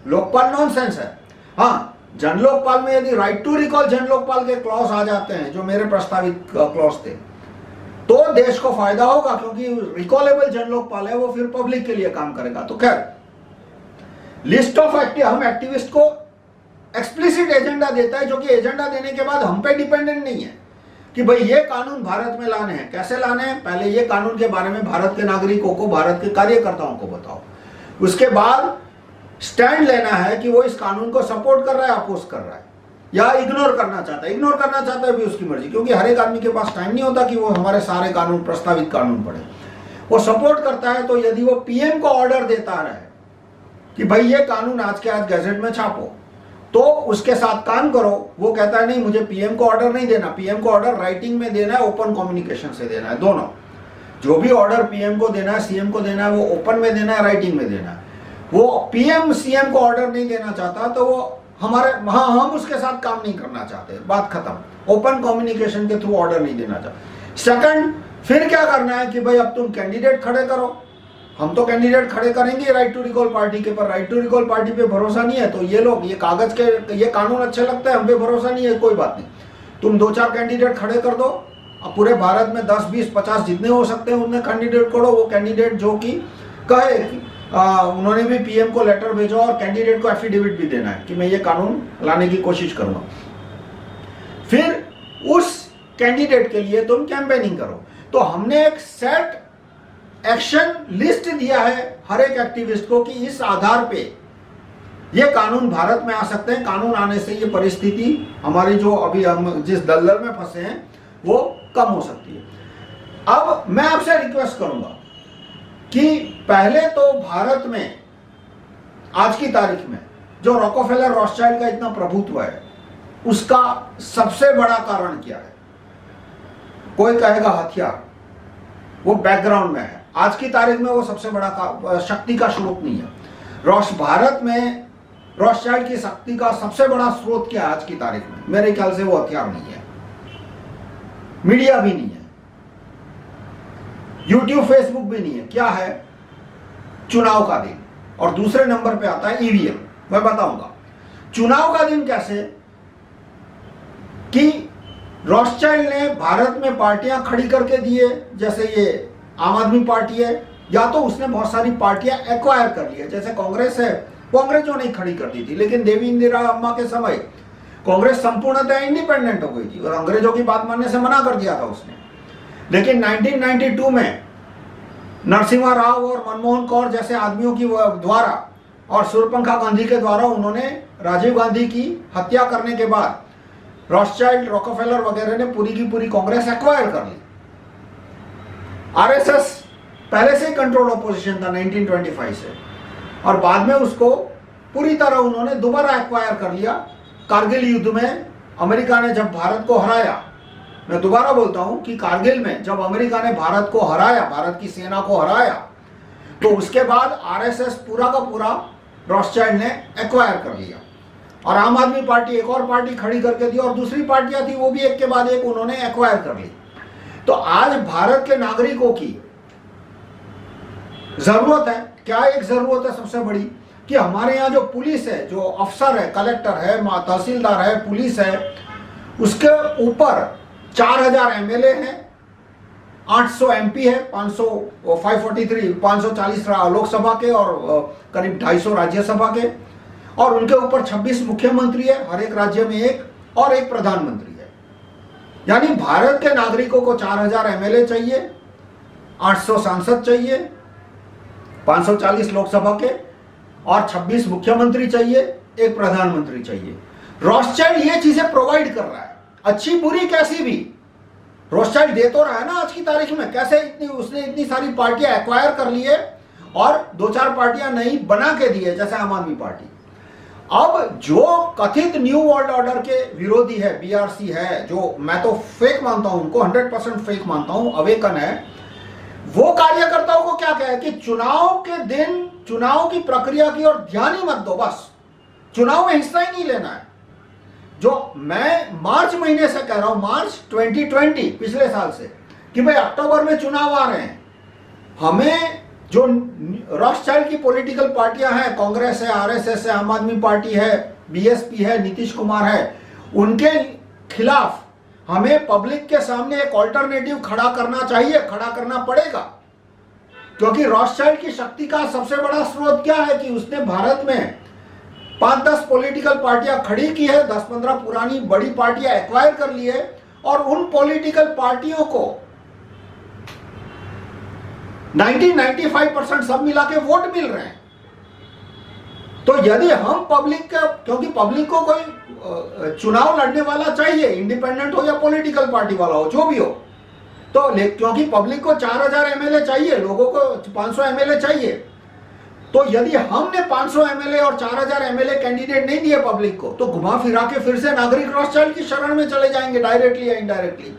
लोकपाल नॉनसेंस है। हाँ, जन लोकपाल में यदि राइट टू रिकॉल जन लोकपाल के क्लॉज आ जाते हैं जो मेरे प्रस्तावित क्लॉज थे, तो देश को फायदा होगा, क्योंकि रिकॉलेबल जन लोकपाल है, वो फिर पब्लिक के लिए काम करेगा। तो खैर, लिस्ट ऑफ हम एक्टिविस्ट को एक्सप्लिसिट एजेंडा देता है, जो कि एजेंडा देने के बाद हम पे डिपेंडेंट नहीं है कि भाई ये कानून भारत में लाने हैं। कैसे लाने हैं? पहले ये कानून के बारे में भारत के नागरिकों को, भारत के कार्यकर्ताओं को बताओ, उसके बाद स्टैंड लेना है कि वो इस कानून को सपोर्ट कर रहा है, अपोज कर रहा है। या इग्नोर करना चाहता है भी उसकी मर्जी, क्योंकि हर एक आदमी के पास टाइम नहीं होता कि वो हमारे सारे कानून, प्रस्तावित कानून पढ़े। वो सपोर्ट करता है तो यदि वो पीएम को ऑर्डर देता रहे कि भाई ये कानून आज के आज गैजेट में छापो, तो उसके साथ काम करो, वो कहता है नहीं मुझे पीएम को ऑर्डर नहीं देना, पीएम को ऑर्डर राइटिंग में देना है, ओपन कम्युनिकेशन से देना है, दोनों। जो भी ऑर्डर पीएम को देना है, सीएम को देना है, वो ओपन में देना है, राइटिंग में देना है। वो पीएम सीएम को ऑर्डर नहीं देना चाहता तो वो हम उसके साथ काम नहीं करना चाहते, बात खत्म। ओपन कम्युनिकेशन के थ्रू ऑर्डर नहीं देना चाहते। सेकंड, फिर क्या करना है कि भाई अब तुम कैंडिडेट खड़े करो, हम तो कैंडिडेट खड़े करेंगे राइट टू रिकॉल पार्टी के, पर राइट टू रिकॉल पार्टी पे भरोसा नहीं है तो ये लोग ये कागज के ये कानून अच्छे लगते हैं, हम पे भरोसा नहीं है, कोई बात नहीं, तुम 2-4 कैंडिडेट खड़े कर दो, अब पूरे भारत में 10, 20, 50 जितने हो सकते हैं उतने कैंडिडेट करो। वो कैंडिडेट जो कि कहे उन्होंने भी पीएम को लेटर भेजो और कैंडिडेट को एफिडेविट भी देना है कि मैं ये कानून लाने की कोशिश करूंगा। फिर उस कैंडिडेट के लिए तुम कैंपेनिंग करो। तो हमने एक सेट एक्शन लिस्ट दिया है हर एक एक्टिविस्ट को कि इस आधार पे ये कानून भारत में आ सकते हैं। कानून आने से ये परिस्थिति हमारी जो अभी हम जिस दलदल में फंसे हैं वो कम हो सकती है। अब मैं आपसे रिक्वेस्ट करूंगा कि पहले तो भारत में आज की तारीख में जो रॉकफेलर रॉथस्चाइल्ड का इतना प्रभुत्व है उसका सबसे बड़ा कारण क्या है? कोई कहेगा हथियार, वो बैकग्राउंड में है। आज की तारीख में वो सबसे बड़ा शक्ति का स्रोत नहीं है। भारत में रॉथस्चाइल्ड की शक्ति का सबसे बड़ा स्रोत क्या है आज की तारीख में? मेरे ख्याल से वो हथियार नहीं है, मीडिया भी नहीं है, यूट्यूब फेसबुक भी नहीं है। क्या है? चुनाव का दिन। और दूसरे नंबर पे आता है ईवीएम। मैं बताऊंगा चुनाव का दिन कैसे, कि रॉथस्चाइल्ड ने भारत में पार्टियां खड़ी करके दिए, जैसे ये आम आदमी पार्टी है, या तो उसने बहुत सारी पार्टियां एक्वायर कर ली है, जैसे कांग्रेस है, वो अंग्रेजों ने खड़ी कर दी थी, लेकिन देवी इंदिरा अम्मा के समय कांग्रेस संपूर्णतः इंडिपेंडेंट हो गई थी और अंग्रेजों की बात मानने से मना कर दिया था उसने। लेकिन 1992 में नरसिम्हा राव और मनमोहन कौर जैसे आदमियों की द्वारा और सूर्यपंखा गांधी के द्वारा उन्होंने राजीव गांधी की हत्या करने के बाद रॉथस्चाइल्ड, रॉकफेलर वगैरह ने पूरी की पूरी कांग्रेस एक्वायर कर ली। आरएसएस पहले से ही कंट्रोल ऑपोजिशन था 1925 से, और बाद में उसको पूरी तरह उन्होंने दोबारा एक्वायर कर लिया। कारगिल युद्ध में अमेरिका ने जब भारत को हराया, मैं दोबारा बोलता हूं कि कारगिल में जब अमेरिका ने भारत को हराया, भारत की सेना को हराया, तो उसके बाद आरएसएस पूरा का पूरा रॉथस्चाइल्ड ने एक्वायर कर लिया और आम आदमी पार्टी एक और पार्टी खड़ी करके दी और दूसरी पार्टियां थी वो भी एक के बाद एक उन्होंने एक्वायर कर ली। तो आज भारत के नागरिकों की जरूरत है, क्या एक जरूरत है सबसे बड़ी, कि हमारे यहाँ जो पुलिस है, जो अफसर है, कलेक्टर है, तहसीलदार है, पुलिस है, उसके ऊपर 4000 एमएलए हैं, 800 एमपी है, 540 लोकसभा के और करीब 250 राज्यसभा के, और उनके ऊपर 26 मुख्यमंत्री है, हर एक राज्य में एक, और एक प्रधानमंत्री है। यानी भारत के नागरिकों को 4000 एमएलए चाहिए, 800 सांसद चाहिए, 540 लोकसभा के, और 26 मुख्यमंत्री चाहिए, एक प्रधानमंत्री चाहिए। रॉथस्चाइल्ड ये चीजें प्रोवाइड कर रहा है, अच्छी बुरी कैसी भी रॉथस्चाइल्ड दे तो रहा है ना आज की तारीख में। कैसे उसने इतनी सारी पार्टियां एक्वायर कर ली है और 2-4 पार्टियां नई बना के दी है, जैसे आम आदमी पार्टी। अब जो कथित न्यू वर्ल्ड ऑर्डर के विरोधी है, बीआरसी है, जो मैं तो फेक मानता हूं, उनको 100% फेक मानता हूं, अवेकन है, वो कार्यकर्ताओं को क्या कहे कि चुनाव के दिन चुनाव की प्रक्रिया की ओर ध्यान ही मत दो, बस चुनाव में हिस्सा ही नहीं लेना है। जो मैं मार्च महीने से कह रहा हूं, मार्च 2020 पिछले साल से, कि भाई अक्टूबर में चुनाव आ रहे हैं, हमें जो रॉथस्चाइल्ड की पॉलिटिकल पार्टियां हैं, कांग्रेस है, आरएसएस है, आम आदमी पार्टी है, बीएसपी है, नीतीश कुमार है, उनके खिलाफ हमें पब्लिक के सामने एक ऑल्टरनेटिव खड़ा करना चाहिए, खड़ा करना पड़ेगा। क्योंकि रॉथस्चाइल्ड की शक्ति का सबसे बड़ा स्रोत क्या है कि उसने भारत में 5-10 पॉलिटिकल पार्टियां खड़ी की है, 10-15 पुरानी बड़ी पार्टियां एक्वायर कर ली है, और उन पॉलिटिकल पार्टियों को 90-95% सब मिला के वोट मिल रहे हैं। तो यदि हम पब्लिक का, क्योंकि पब्लिक को कोई चुनाव लड़ने वाला चाहिए, इंडिपेंडेंट हो या पॉलिटिकल पार्टी वाला हो, जो भी हो, तो क्योंकि पब्लिक को 4000 एमएलए चाहिए, लोगों को 500 एमएलए चाहिए, तो यदि हमने 500 एमएलए और 4000 एमएलए कैंडिडेट नहीं दिए पब्लिक को, तो घुमा फिरा के फिर से नागरिक रोथस्चाइल्ड की शरण में चले जाएंगे, डायरेक्टली या इनडायरेक्टली।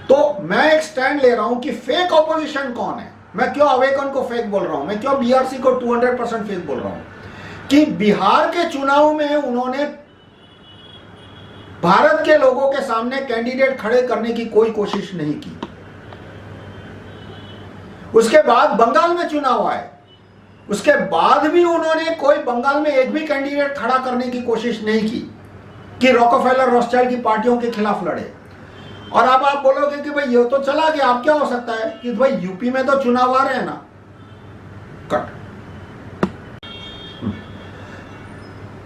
तो मैं एक स्टैंड ले रहा हूं कि फेक ऑपोजिशन कौन है। मैं क्यों अवेकन को फेक बोल रहा हूं, मैं क्यों बीआरसी को 200% फेक बोल रहा हूं, कि बिहार के चुनाव में उन्होंने भारत के लोगों के सामने कैंडिडेट खड़े करने की कोई कोशिश नहीं की। उसके बाद बंगाल में चुनाव आए, उसके बाद भी उन्होंने कोई बंगाल में एक भी कैंडिडेट खड़ा करने की कोशिश नहीं की कि रॉकफेलर रोथस्चाइल्ड की पार्टियों के खिलाफ लड़े। और अब आप बोलोगे कि भाई ये तो चला गया, अब क्या हो सकता है कि भाई यूपी में तो चुनाव आ रहे हैं ना, कट।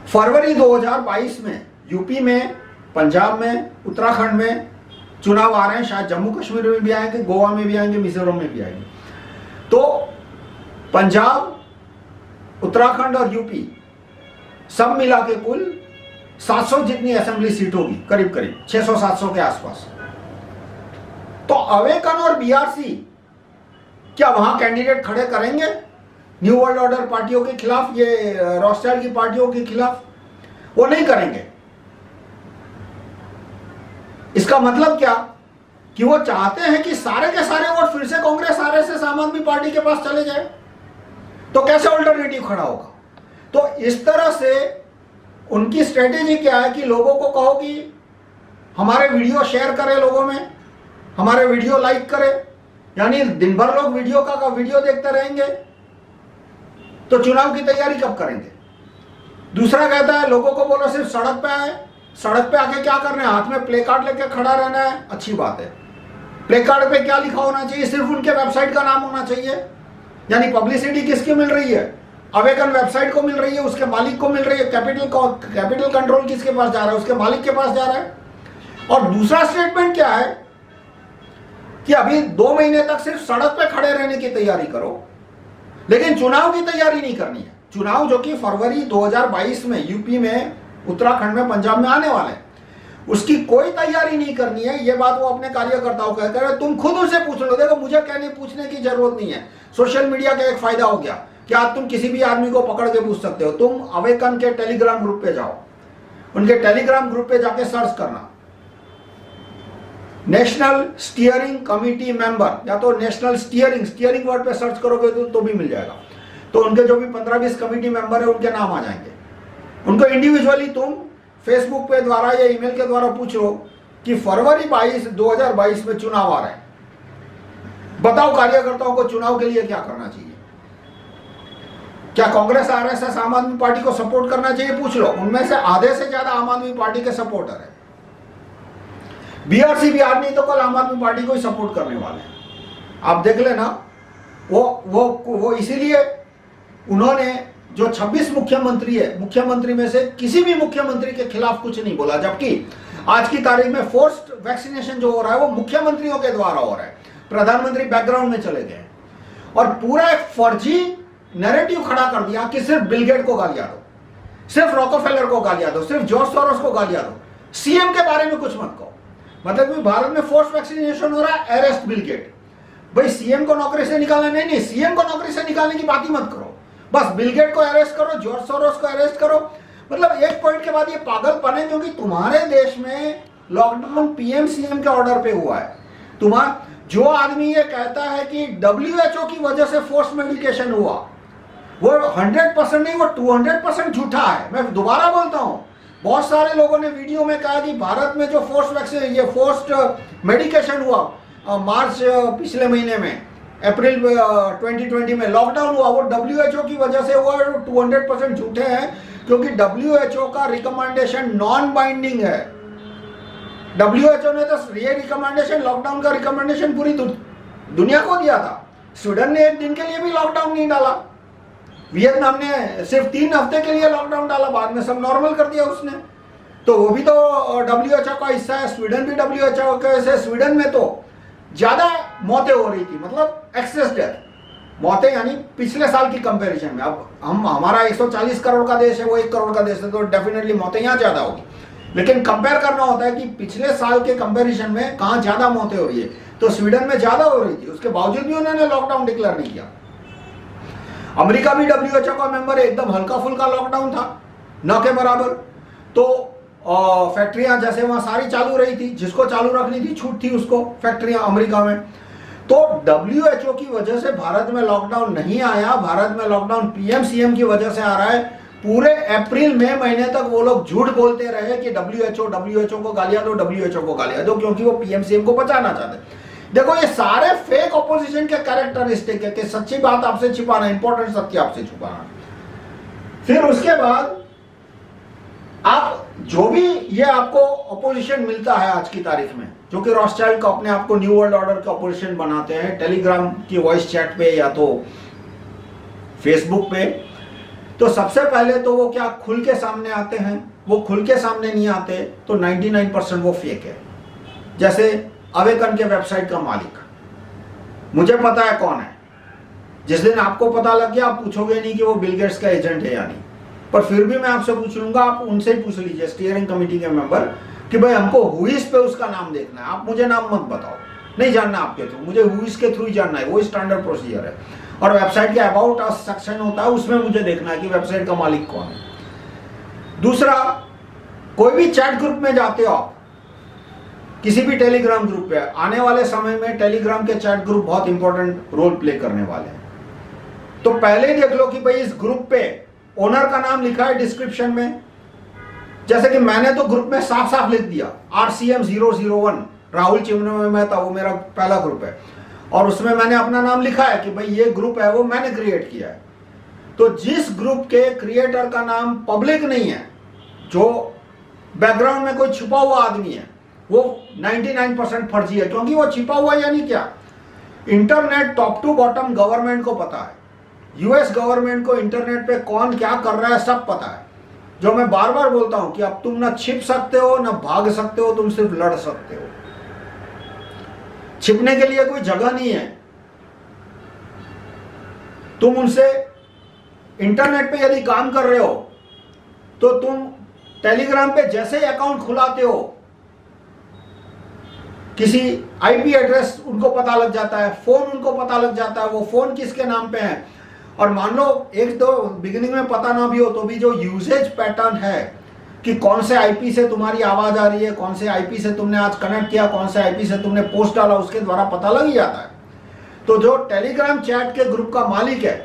फरवरी 2022 में यूपी में, पंजाब में, उत्तराखंड में चुनाव आ रहे हैं, शायद जम्मू कश्मीर में भी आएंगे, गोवा में भी आएंगे, मिजोरम में भी आएंगे। तो पंजाब, उत्तराखंड और यूपी सब मिला के कुल 700 जितनी असेंबली सीट होगी, करीब करीब 600-700 के आसपास। तो अवेकन और बीआरसी क्या वहां कैंडिडेट खड़े करेंगे न्यू वर्ल्ड ऑर्डर पार्टियों के खिलाफ, ये रोथस्चाइल्ड की पार्टियों के खिलाफ? वो नहीं करेंगे। इसका मतलब क्या कि वो चाहते हैं कि सारे के सारे वोट फिर से कांग्रेस, आरएसएस, आम आदमी पार्टी के पास चले जाए। तो कैसे अल्टरनेटिव खड़ा होगा? तो इस तरह से उनकी स्ट्रेटेजी क्या है कि लोगों को कहो कि हमारे वीडियो शेयर करें, लोगों में हमारे वीडियो लाइक करें, यानी दिन भर लोग वीडियो देखते रहेंगे, तो चुनाव की तैयारी कब करेंगे? दूसरा कहता है लोगों को बोलो सिर्फ सड़क पे आए, सड़क पे आके क्या करना है, हाथ में प्ले कार्ड लेके खड़ा रहना है। अच्छी बात है, प्ले कार्ड पे क्या लिखा होना चाहिए? सिर्फ उनके वेबसाइट का नाम होना चाहिए। यानी पब्लिसिटी किसकी मिल रही है? अवेकन वेबसाइट को मिल रही है, उसके मालिक को मिल रही है। कैपिटल कंट्रोल किसके पास जा रहा है? उसके मालिक के पास जा रहा है। और दूसरा स्टेटमेंट क्या है कि अभी 2 महीने तक सिर्फ सड़क पे खड़े रहने की तैयारी करो, लेकिन चुनाव की तैयारी नहीं करनी है। चुनाव जो कि फरवरी 2022 में यूपी में, उत्तराखंड में, पंजाब में आने वाले हैं, उसकी कोई तैयारी नहीं करनी है। ये बात वो अपने कार्यकर्ताओं को कहते हैं, तुम खुद उनसे पूछ लो। देखो, मुझे कहने पूछने की जरूरत नहीं है। सोशल मीडिया का एक फायदा हो गया कि आज तुम किसी भी आदमी को पकड़ के पूछ सकते हो। तुम अवेकन के टेलीग्राम ग्रुप पे जाओ, उनके टेलीग्राम ग्रुप पे जाके सर्च करना नेशनल स्टीयरिंग कमिटी मेंबर, या तो नेशनल स्टीयरिंग वर्ड पे सर्च करोगे तो भी मिल जाएगा। तो उनके जो भी 15-20 कमिटी मेंबर है, उनके नाम आ जाएंगे। उनको इंडिविजुअली तुम फेसबुक पे द्वारा या ईमेल के द्वारा पूछो कि फरवरी 2022 में चुनाव आ रहे हैं, बताओ कार्यकर्ताओं को चुनाव के लिए क्या करना चाहिए? क्या कांग्रेस, आरएसएस, आम आदमी पार्टी को सपोर्ट करना चाहिए? पूछ लो। उनमें से आधे से ज्यादा आम आदमी पार्टी के सपोर्टर है। बीआरसी बिहार नहीं तो कल आम आदमी पार्टी को ही सपोर्ट करने वाले हैं। आप देख लेना। वो इसीलिए उन्होंने जो 26 मुख्यमंत्री है, मुख्यमंत्री में से किसी भी मुख्यमंत्री के खिलाफ कुछ नहीं बोला, जबकि आज की तारीख में फोर्स्ड वैक्सीनेशन जो हो रहा है वो मुख्यमंत्रियों के द्वारा हो रहा है। प्रधानमंत्री बैकग्राउंड में चले गए और पूरा एक फर्जी नैरेटिव खड़ा कर दिया कि सिर्फ बिल गेट को गालियां दो, सिर्फ रॉकफेलर को गालियां दो, सिर्फ जॉर्ज सोरोस को गालियां दो, सीएम के बारे में कुछ मत कहो। मतलब कि भारत में फोर्स वैक्सीनेशन हो रहा है, अरेस्ट बिल गेट। भाई सीएम को नौकरी से निकालना नहीं, सीएम को नौकरी से निकालने की बात ही मत करो, बस बिल गेट को अरेस्ट करो, जॉर्ज सोरोस को अरेस्ट करो। मतलब एक पॉइंट के बाद ये पागलपन है, क्योंकि तुम्हारे देश में लॉकडाउन पीएम सीएम के ऑर्डर पे हुआ है। तुम्हारा जो आदमी ये कहता है कि WHO की वजह से फोर्स मेडिकेशन हुआ, वो 100% नहीं, वो 200% झूठा है। मैं दोबारा बोलता हूं, बहुत सारे लोगों ने वीडियो में कहा कि भारत में जो फोर्स्ड मेडिकेशन हुआ मार्च पिछले महीने में, अप्रैल 2020 में लॉकडाउन हुआ, वो WHO की वजह से हुआ, 200% झूठे हैं, क्योंकि WHO का रिकमेंडेशन नॉन बाइंडिंग है। WHO ने तो ये रिकमेंडेशन, लॉकडाउन का रिकमेंडेशन पूरी दुनिया को दिया था। स्वीडन ने एक दिन के लिए भी लॉकडाउन नहीं डाला, वियतनाम ने सिर्फ 3 हफ्ते के लिए लॉकडाउन डाला, बाद में सब नॉर्मल कर दिया उसने। तो वो भी तो WHO का हिस्सा है, स्वीडन भी WHO का हिस्सा है। स्वीडन में तो ज्यादा मौतें हो रही थी, मतलब एक्सेस डेथ, मौतें यानी पिछले साल की कंपैरिजन में। अब हमारा 140 करोड़ का देश है, वो 1 करोड़ का देश है, तो डेफिनेटली मौतें यहाँ ज्यादा होगी। लेकिन कंपेयर करना होता है कि पिछले साल के कंपैरिजन में कहाँ ज्यादा मौतें हो रही है। तो स्वीडन में ज्यादा हो रही थी, उसके बावजूद भी उन्होंने लॉकडाउन डिक्लेयर नहीं किया। अमेरिका भी WHO का मेंबर है, एकदम हल्का फुल्का लॉकडाउन था, न के बराबर। तो फैक्ट्रियां जैसे वहां सारी चालू रही थी, जिसको चालू रखनी थी छूट थी उसको, फैक्ट्रियां अमेरिका में। तो WHO की वजह से भारत में लॉकडाउन नहीं आया, भारत में लॉकडाउन PM CM की वजह से आ रहा है। पूरे अप्रैल मई महीने तक वो लोग झूठ बोलते रहे कि WHO को गालियां दो, WHO को गालियां दो, क्योंकि वो PM CM को बचाना चाहते। देखो ये सारे फेक ऑपोजिशन के कैरेक्टरिस्टिक है कि सच्ची बात आपसे छिपाना, इंपॉर्टेंट सत्य आपसे छुपाना। फिर उसके बाद आप जो भी ये आपको ऑपोजिशन मिलता है आज की तारीख में, जो कि रॉथस्चाइल्ड को अपने आप को न्यू वर्ल्ड ऑर्डर का ऑपोजिशन बनाते हैं, टेलीग्राम की वॉइस चैट पे या तो फेसबुक पे, तो सबसे पहले तो वो क्या खुल के सामने आते हैं? वो खुल के सामने नहीं आते, तो 99% वो फेक है। जैसे अवेकन के वेबसाइट का मालिक, मुझे पता है कौन है। जिस दिन आपको पता लग गया आप पूछोगे नहीं कि वो बिल गेट्स का एजेंट है या नहीं, पर फिर भी मैं आपसे पूछ लूंगा, आप उनसे ही पूछ लीजिए, स्टीयरिंग कमेटी के मेंबर, कि भाई हमको हुईस पे उसका नाम देखना है, आप मुझे नाम मत बताओ, नहीं जानना आपके थ्रू, मुझे हुईस के थ्रू ही जानना है, वो स्टैंडर्ड प्रोसीजर है। और वेबसाइट के अबाउट अस सेक्शन होता है, उसमें मुझे देखना है कि वेबसाइट का मालिक कौन है। दूसरा, कोई भी चैट ग्रुप में जाते हो आप, किसी भी टेलीग्राम ग्रुप पे, आने वाले समय में टेलीग्राम के चैट ग्रुप बहुत इंपॉर्टेंट रोल प्ले करने वाले हैं। तो पहले ही देख लो कि भाई इस ग्रुप पे ओनर का नाम लिखा है डिस्क्रिप्शन में। जैसे कि मैंने तो ग्रुप में साफ साफ लिख दिया RCM 001 राहुल चिमनमय मेहता, वो मेरा पहला ग्रुप है, और उसमें मैंने अपना नाम लिखा है कि भाई ये ग्रुप है वो मैंने क्रिएट किया है। तो जिस ग्रुप के क्रिएटर का नाम पब्लिक नहीं है, जो बैकग्राउंड में कोई छुपा हुआ आदमी है, वो 99% फर्जी है। क्योंकि वो छिपा हुआ यानी क्या, internet top to bottom government को पता है, US गवर्नमेंट को इंटरनेट पे कौन क्या कर रहा है सब पता है। जो मैं बार बार बोलता हूं कि अब तुम ना छिप सकते हो ना भाग सकते हो, तुम सिर्फ लड़ सकते हो। छिपने के लिए कोई जगह नहीं है। तुम उनसे इंटरनेट पे यदि काम कर रहे हो तो तुम टेलीग्राम पे जैसे ही अकाउंट खुलाते हो, किसी IP एड्रेस उनको पता लग जाता है, फोन उनको पता लग जाता है, वो फोन किसके नाम पे है। और मान लो एक तो बिगिनिंग में पता ना भी हो, तो भी जो यूजेज पैटर्न है कि कौन से IP से तुम्हारी आवाज आ रही है, कौन से IP से तुमने आज कनेक्ट किया, कौन से IP से तुमने पोस्ट डाला, उसके द्वारा पता लग ही जाता है। तो जो टेलीग्राम चैट के ग्रुप का मालिक है,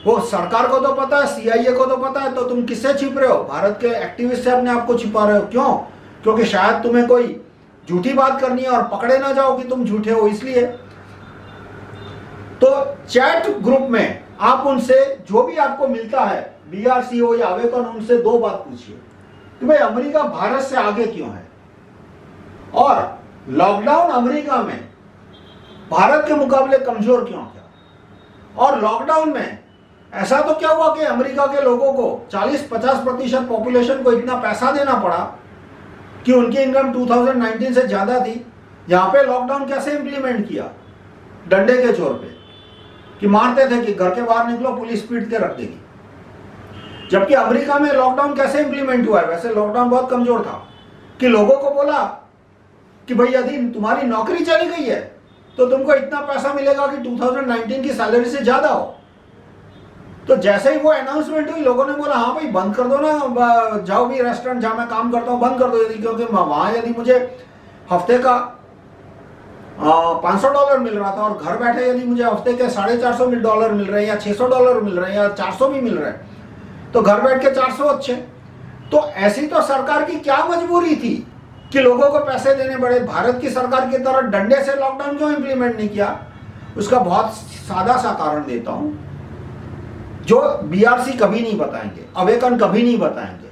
वो सरकार को तो पता है, CIA को तो पता है, तो तुम किससे छिप रहे हो? भारत के एक्टिविस्ट से अपने आप को छिपा रहे हो। क्यों? क्योंकि शायद तुम्हें कोई झूठी बात करनी है और पकड़े ना जाओ कि तुम झूठे हो, इसलिए। तो चैट ग्रुप में आप उनसे जो भी आपको मिलता है, BRC हो या अवेकन, उनसे दो बात पूछिए कि भाई अमेरिका भारत से आगे क्यों है, और लॉकडाउन अमेरिका में भारत के मुकाबले कमजोर क्यों था, और लॉकडाउन में ऐसा तो क्या हुआ कि अमेरिका के लोगों को 40-50% पॉपुलेशन को इतना पैसा देना पड़ा कि उनकी इनकम 2019 से ज्यादा थी। यहां पे लॉकडाउन कैसे इंप्लीमेंट किया? डंडे के जोर पे, कि मारते थे कि घर के बाहर निकलो पुलिस पीट के रख देगी। जबकि अमेरिका में लॉकडाउन कैसे इंप्लीमेंट हुआ है? वैसे लॉकडाउन बहुत कमजोर था, कि लोगों को बोला कि भाई यदि तुम्हारी नौकरी चली गई है तो तुमको इतना पैसा मिलेगा कि 2019 की सैलरी से ज्यादा हो। तो जैसे ही वो अनाउंसमेंट हुई, लोगों ने बोला हाँ भाई बंद कर दो ना, जाओ भी रेस्टोरेंट जहां मैं काम करता हूं बंद कर दो, यदि क्योंकि वहां यदि मुझे हफ्ते का $500 मिल रहा था, और घर बैठे यदि मुझे हफ्ते के $450 मिल रहे हैं, या $600 मिल रहे हैं, या 400 भी मिल रहे हैं, तो घर बैठ के 400 अच्छे। तो ऐसी तो सरकार की क्या मजबूरी थी कि लोगों को पैसे देने पड़े? भारत की सरकार की तरह डंडे से लॉकडाउन क्यों इंप्लीमेंट नहीं किया? उसका बहुत सादा सा कारण देता हूं, जो BRC कभी नहीं बताएंगे, अवेकन कभी नहीं बताएंगे,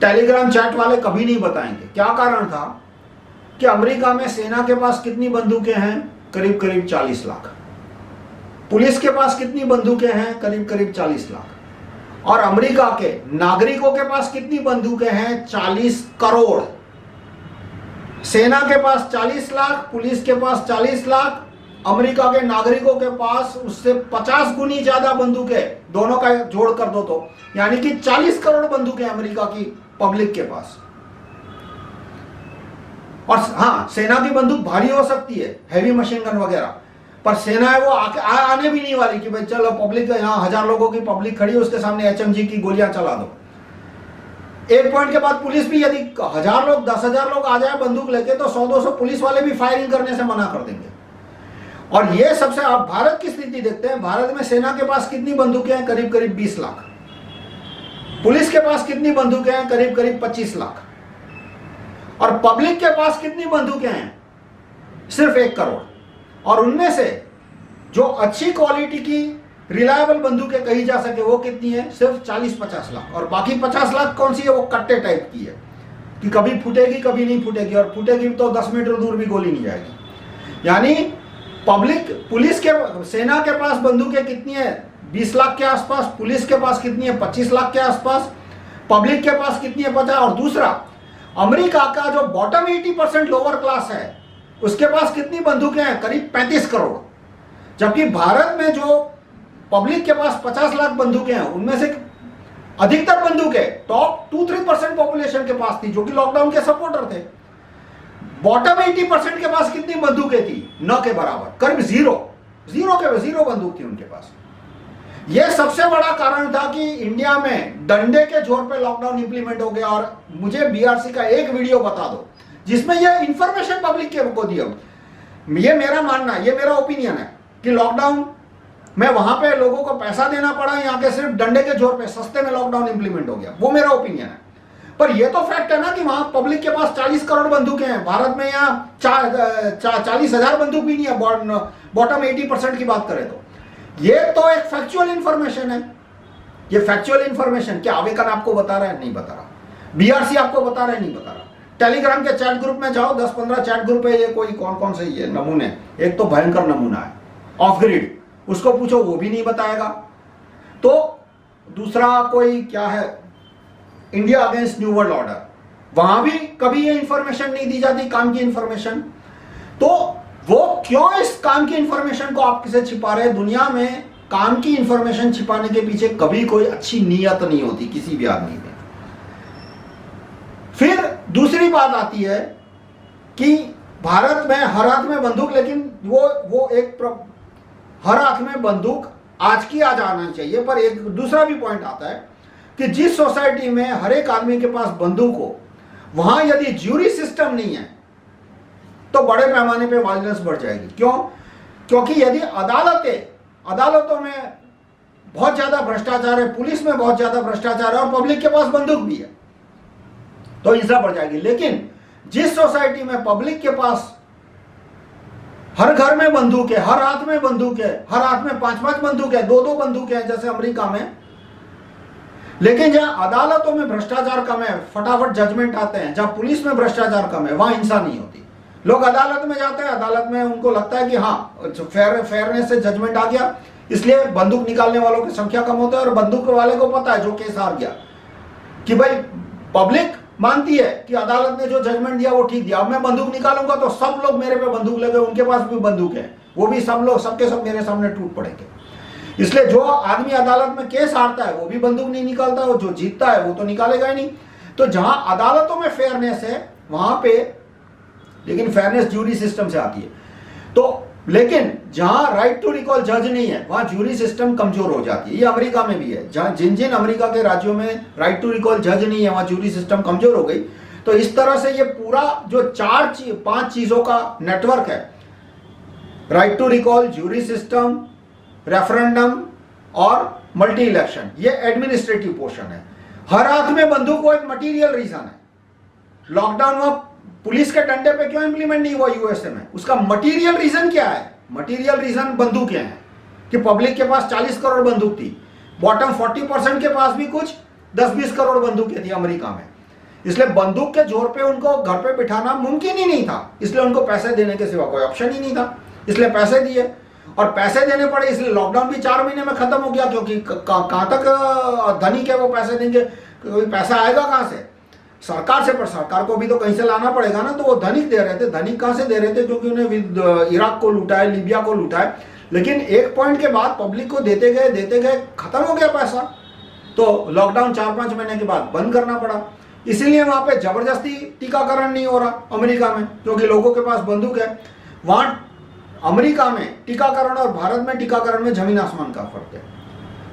टेलीग्राम चैट वाले कभी नहीं बताएंगे। क्या कारण था कि अमेरिका में सेना के पास कितनी बंदूकें हैं? करीब करीब 40 लाख। पुलिस के पास कितनी बंदूकें हैं? करीब करीब 40 लाख। और अमेरिका के नागरिकों के पास कितनी बंदूकें हैं? 40 करोड़। सेना के पास 40 लाख, पुलिस के पास 40 लाख, अमेरिका के नागरिकों के पास उससे 50 गुनी ज्यादा बंदूकें, दोनों का जोड़ कर दो तो यानी कि 40 करोड़ बंदूकें अमेरिका की पब्लिक के पास। और हाँ, सेना की बंदूक भारी हो सकती है, हैवी मशीन गन वगैरह, पर सेना है वो आने भी नहीं वाली कि भाई चलो पब्लिक, यहाँ 1000 लोगों की पब्लिक खड़ी है, उसके सामने एचएमजी की गोलियां चला दो। एक पॉइंट के बाद पुलिस भी, यदि 1000 लोग 10,000 लोग आ जाए बंदूक लेके, तो 100-200 पुलिस वाले भी फायरिंग करने से मना कर देंगे। और ये सबसे, आप भारत की स्थिति देखते हैं, भारत में सेना के पास कितनी बंदूकें हैं? करीब करीब 20 लाख। पुलिस के पास कितनी बंदूकें हैं? करीब करीब 25 लाख। और पब्लिक के पास कितनी बंदूकें हैं? सिर्फ 1 करोड़। और उनमें से जो अच्छी क्वालिटी की रिलायबल बंदूकें कही जा सके वो कितनी है? सिर्फ 40-50 लाख। और बाकी 50 लाख कौन सी है? वो कट्टे टाइप की है कि कभी फूटेगी कभी नहीं फूटेगी, और फूटेगी तो 10 मीटर दूर भी गोली नहीं जाएगी। यानी पब्लिक, पुलिस के, सेना के पास बंदूकें कितनी है? 20 लाख के आसपास। पुलिस के पास कितनी है? 25 लाख के आसपास। पब्लिक के पास कितनी है? 50। और दूसरा, अमेरिका का जो बॉटम 80% लोअर क्लास है, उसके पास कितनी बंदूकें हैं? करीब 35 करोड़। जबकि भारत में जो पब्लिक के पास 50 लाख बंदूकें हैं, उनमें से अधिकतर बंदूकें टॉप 2-3% पॉपुलेशन के पास थी, जो कि लॉकडाउन के सपोर्टर थे। बॉटम 80% के पास कितनी बंदूकें थी? न के बराबर, करीब जीरो बंदूक थी उनके पास। यह सबसे बड़ा कारण था कि इंडिया में डंडे के जोर पे लॉकडाउन इंप्लीमेंट हो गया। और मुझे बीआरसी का एक वीडियो बता दो जिसमें यह इंफॉर्मेशन पब्लिक के को दिया। ये मेरा मानना, ये मेरा ओपिनियन है कि लॉकडाउन में वहां पे लोगों को पैसा देना पड़ा, यहाँ के सिर्फ डंडे के जोर पे सस्ते में लॉकडाउन इंप्लीमेंट हो गया। वो मेरा ओपिनियन है। पर ये तो फैक्ट है ना कि वहां पब्लिक के पास 40 करोड़ बंदूकें हैं। भारत में यहाँ 40,000 बंदूक भी नहीं है, बॉटम 80% की बात करें तो। ये तो एक फैक्चुअल इंफॉर्मेशन है। ये फैक्चुअल इंफॉर्मेशन क्या आवेदन आपको बता रहा है? नहीं बता रहा। बीआरसी आपको बता रहा है? नहीं बता रहा। टेलीग्राम के चैट ग्रुप में जाओ, 10-15 चैट ग्रुप है, ये कोई कौन से ये नमूने, एक तो भयंकर नमूना है ऑफ ग्रिड, उसको पूछो वो भी नहीं बताएगा। तो दूसरा कोई क्या है, India against new world order, वहां भी कभी ये इंफॉर्मेशन नहीं दी जाती, काम की इंफॉर्मेशन। तो वो क्यों इस काम की इंफॉर्मेशन को आप किसे छिपा रहे हैं? दुनिया में काम की इंफॉर्मेशन छिपाने के पीछे कभी कोई अच्छी नीयत नहीं होती किसी भी आदमी में। फिर दूसरी बात आती है कि भारत में हर हाथ में बंदूक, लेकिन वो एक हर हाथ में बंदूक आज की आज आना चाहिए। पर एक दूसरा भी पॉइंट आता है कि जिस सोसाइटी में हर एक आदमी के पास बंदूक हो, वहां यदि ज्यूरी सिस्टम नहीं है तो बड़े पैमाने पे वायलेंस बढ़ जाएगी। क्यों? क्योंकि यदि अदालतों में बहुत ज्यादा भ्रष्टाचार है, पुलिस में बहुत ज्यादा भ्रष्टाचार है और पब्लिक के पास बंदूक भी है, तो हिंसा बढ़ जाएगी। लेकिन जिस सोसाइटी में पब्लिक के पास हर घर में बंदूक है, हर हाथ में बंदूक है, हर हाथ में 5-5 बंदूक है, 2-2 बंदूक है, जैसे अमेरिका में, लेकिन जहां अदालतों में भ्रष्टाचार कम है, फटाफट जजमेंट आते हैं, जहां पुलिस में भ्रष्टाचार कम है, वहां हिंसा नहीं होती। लोग अदालत में जाते हैं, अदालत में उनको लगता है कि हाँ फेयरनेस से जजमेंट आ गया, इसलिए बंदूक निकालने वालों की संख्या कम होता है। और बंदूक वाले को पता है, जो केस हार गया, कि भाई पब्लिक मानती है कि अदालत ने जो जजमेंट दिया वो ठीक दिया, अब मैं बंदूक निकालूंगा तो सब लोग मेरे पे बंदूक लगे, उनके पास भी बंदूक है, वो भी सब लोग सबके सब मेरे सामने टूट पड़ेंगे। इसलिए जो आदमी अदालत में केस हारता है वो भी बंदूक नहीं निकालता, वो जो जीतता है वो तो निकालेगा ही नहीं। तो जहां अदालतों में फेयरनेस है वहां पे, लेकिन फेयरनेस ज्यूरी सिस्टम से आती है। तो लेकिन जहां राइट टू रिकॉल जज नहीं है वहां ज्यूरी सिस्टम कमजोर हो जाती है। ये अमेरिका में भी है, जहां जिन अमेरिका के राज्यों में राइट टू रिकॉल जज नहीं है वहां ज्यूरी सिस्टम कमजोर हो गई। तो इस तरह से ये पूरा जो 4-5 चीजों का नेटवर्क है, right to recall, jury system, referendum और मल्टी इलेक्शन, ये एडमिनिस्ट्रेटिव पोर्शन है। हर हाथ में बंदूक वो एक मटीरियल रीजन है। लॉकडाउन वहां पुलिस के डंडे पे क्यों इंप्लीमेंट नहीं हुआ यूएसए में? उसका मटीरियल रीजन क्या है? मटीरियल रीजन बंदूकें हैं कि पब्लिक के पास 40 करोड़ बंदूक थी, बॉटम 40% के पास भी कुछ 10-20 करोड़ बंदूकें थी अमेरिका में। इसलिए बंदूक के जोर पे उनको घर पे बिठाना मुमकिन ही नहीं था, इसलिए उनको पैसे देने के सिवा कोई ऑप्शन ही नहीं था, इसलिए पैसे दिए। और पैसे देने पड़े, इसलिए लॉकडाउन भी 4 महीने में खत्म हो गया, क्योंकि कहां तक धनी के वो पैसे देंगे, कोई पैसा आएगा कहां से? सरकार से, पर सरकार को भी तो कहीं से लाना पड़ेगा ना। तो वो धनिक दे रहे थे। धनिक कहां से दे रहे थे? क्योंकि उन्हें इराक को लूटा है, लीबिया को लूटा है। लेकिन एक पॉइंट के बाद पब्लिक को देते गए, खत्म हो गया पैसा। तो लॉकडाउन 4-5 महीने के बाद बंद करना पड़ा। इसीलिए वहां पे जबरदस्ती टीकाकरण नहीं हो रहा अमेरिका में, क्योंकि लोगों के पास बंदूक है। वहां अमेरिका में टीकाकरण और भारत में टीकाकरण में जमीन आसमान का फर्क है।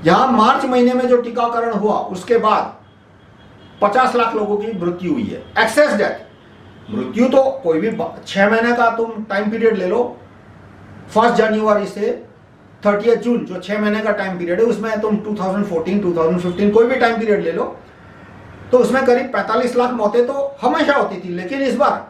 यहां मार्च महीने में जो टीकाकरण हुआ उसके बाद 50 लाख लोगों की मृत्यु हुई है। एक्सेस डेथ, मृत्यु तो कोई भी 6 महीने का तुम टाइम पीरियड ले लो, 1 जनवरी से 30 जून जो 6 महीने का टाइम पीरियड है, उसमें तुम 2014, 2015 कोई भी टाइम पीरियड ले लो, तो उसमें करीब 45 लाख मौतें तो हमेशा होती थी। लेकिन इस बार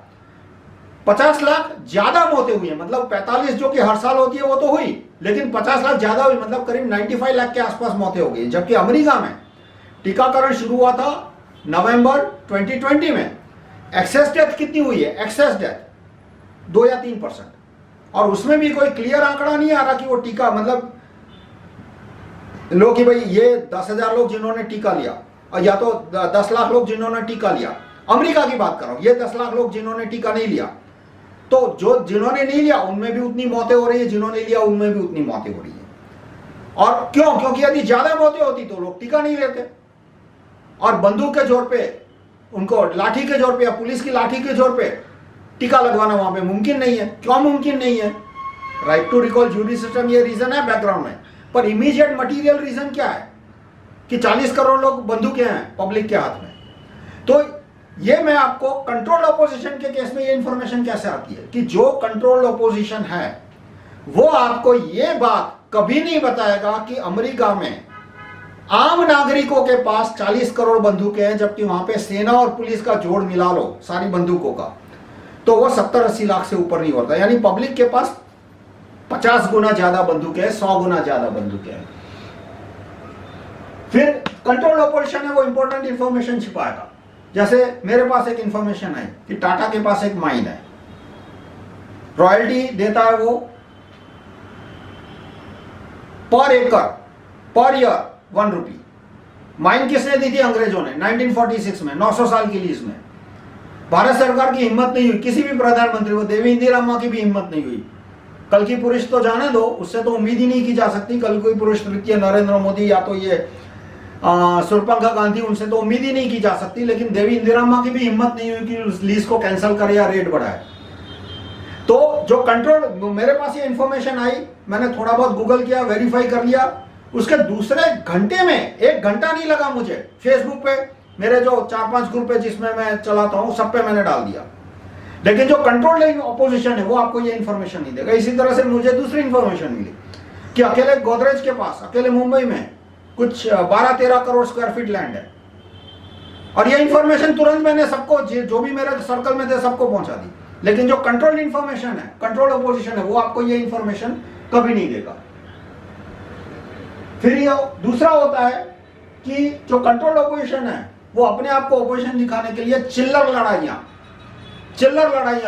50 लाख ज्यादा मौतें हुई है। मतलब 45 जो कि हर साल होती है वो तो हुई, लेकिन 50 लाख ज्यादा हुई, मतलब करीब 95 लाख के आसपास मौतें हो गई। जबकि अमेरिका में टीकाकरण शुरू हुआ था नवंबर 2020 में। एक्सेस डेथ कितनी हुई है? एक्सेस डेथ 2 या 3%, और उसमें भी कोई क्लियर आंकड़ा नहीं आ रहा कि वो टीका, मतलब लोग कि भाई ये 10,000 लोग जिन्होंने टीका लिया, या तो 10 लाख लोग जिन्होंने टीका लिया, अमेरिका की बात कर रहा हूं, ये 10 लाख लोग जिन्होंने टीका नहीं लिया, तो जो जिन्होंने नहीं लिया उनमें भी उतनी मौतें हो रही है, जिन्होंने लिया उनमें भी उतनी मौतें हो रही है। और क्यों? क्योंकि यदि ज्यादा मौतें होती तो लोग टीका नहीं लेते, और बंदूक के जोर पे, उनको लाठी के जोर पे या पुलिस की लाठी के जोर पे टीका लगवाना वहां पे मुमकिन नहीं है। क्यों मुमकिन नहीं है? Right to recall jury system, ये रीजन है बैकग्राउंड में। पर इमीडिएट मटीरियल रीजन क्या है कि 40 करोड़ लोग बंदूकें हैं पब्लिक के हाथ में। तो ये मैं आपको कंट्रोल्ड ऑपोजिशन के केस में ये इंफॉर्मेशन कैसे आती है कि जो कंट्रोल्ड ऑपोजिशन है वो आपको ये बात कभी नहीं बताएगा कि अमेरिका में आम नागरिकों के पास 40 करोड़ बंदूकें हैं, जबकि वहां पे सेना और पुलिस का जोड़ मिला लो सारी बंदूकों का तो वो 70-80 लाख से ऊपर नहीं होता। यानी पब्लिक के पास 50 गुना ज्यादा बंदूकें हैं, 100 गुना ज्यादा बंदूकें हैं। फिर कंट्रोल्ड ऑपोजिशन है वो इंपॉर्टेंट इंफॉर्मेशन छिपाएगा। जैसे मेरे पास एक इंफॉर्मेशन है कि टाटा के पास एक माइन है, रॉयल्टी देता है वो पर एकड़ पर ईयर 1 रुपी। माइन किसने दी थी? अंग्रेजों ने 1946 में, 900 साल की लीज में। भारत सरकार की हिम्मत नहीं हुई, किसी भी प्रधानमंत्री को, देवी इंदिरा अम्मा की भी हिम्मत नहीं हुई। कल की पुरुष तो जाने दो, उससे तो उम्मीद ही नहीं की जा सकती। कल कोई पुरुष तृतीय नरेंद्र मोदी या तो ये सुरपंखा गांधी, उनसे तो उम्मीद ही नहीं की जा सकती। लेकिन देवी इंदिरा अम्मा की भी हिम्मत नहीं हुई कि उस लीज को कैंसिल करे या रेट बढ़ाए। तो जो कंट्रोल, मेरे पास ये इंफॉर्मेशन आई, मैंने थोड़ा बहुत गूगल किया, वेरीफाई कर लिया। उसके दूसरे घंटे में, 1 घंटा नहीं लगा मुझे, फेसबुक पे मेरे जो 4-5 ग्रुप है जिसमें मैं चलाता हूं सब पे मैंने डाल दिया। लेकिन जो कंट्रोल्ड ऑपोजिशन है वो आपको ये इंफॉर्मेशन नहीं देगा। इसी तरह से मुझे दूसरी इंफॉर्मेशन मिली कि अकेले गोदरेज के पास, अकेले मुंबई में कुछ 12-13 करोड़ स्क्वायर फीट लैंड है। और ये इंफॉर्मेशन तुरंत मैंने सबको, जो भी मेरे सर्कल में थे सबको पहुंचा दी। लेकिन जो कंट्रोल्ड इंफॉर्मेशन है, कंट्रोल्ड ऑपोजिशन है, वो आपको ये इंफॉर्मेशन कभी नहीं देगा। फिर ये दूसरा होता है कि जो कंट्रोल्ड ऑपोजिशन है वो अपने आप को ऑपोजिशन दिखाने के लिए चिल्लर लड़ाइयां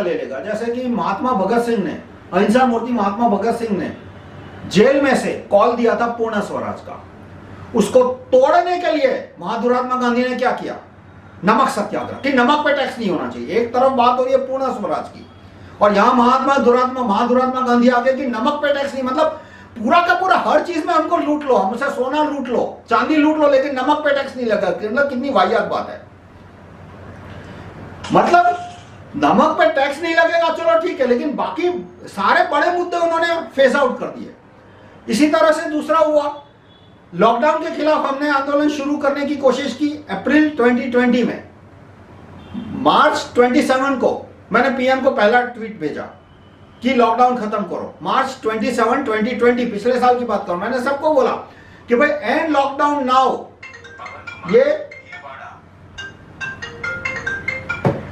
ले लेगा। जैसे कि महात्मा भगत सिंह ने, अहिंसा मूर्ति महात्मा भगत सिंह ने जेल में से कॉल दिया था पूर्ण स्वराज का। उसको तोड़ने के लिए महात्मा गांधी ने क्या किया? नमक सत्याग्रह, कि नमक पे टैक्स नहीं होना चाहिए। एक तरफ बात हो रही है पूर्ण स्वराज की, और यहां महात्मा गांधी आगे कि नमक पे टैक्स नहीं, मतलब पूरा का पूरा हर चीज में हमको लूट लो, हमसे सोना लूट लो, चांदी लूट लो, लेकिन नमक पे टैक्स नहीं लगा। मतलब कितनी वाहियात बात है। मतलब नमक पे टैक्स नहीं लगेगा, चलो ठीक है, लेकिन बाकी सारे बड़े मुद्दे उन्होंने फेस आउट कर दिए। इसी तरह से दूसरा हुआ, लॉकडाउन के खिलाफ हमने आंदोलन शुरू करने की कोशिश की अप्रैल 2020 में। मार्च 27 को मैंने पीएम को पहला ट्वीट भेजा कि लॉकडाउन खत्म करो। मार्च 27, 2020, पिछले साल की बात करो, मैंने सबको बोला कि भाई एंड लॉकडाउन नाउ। ये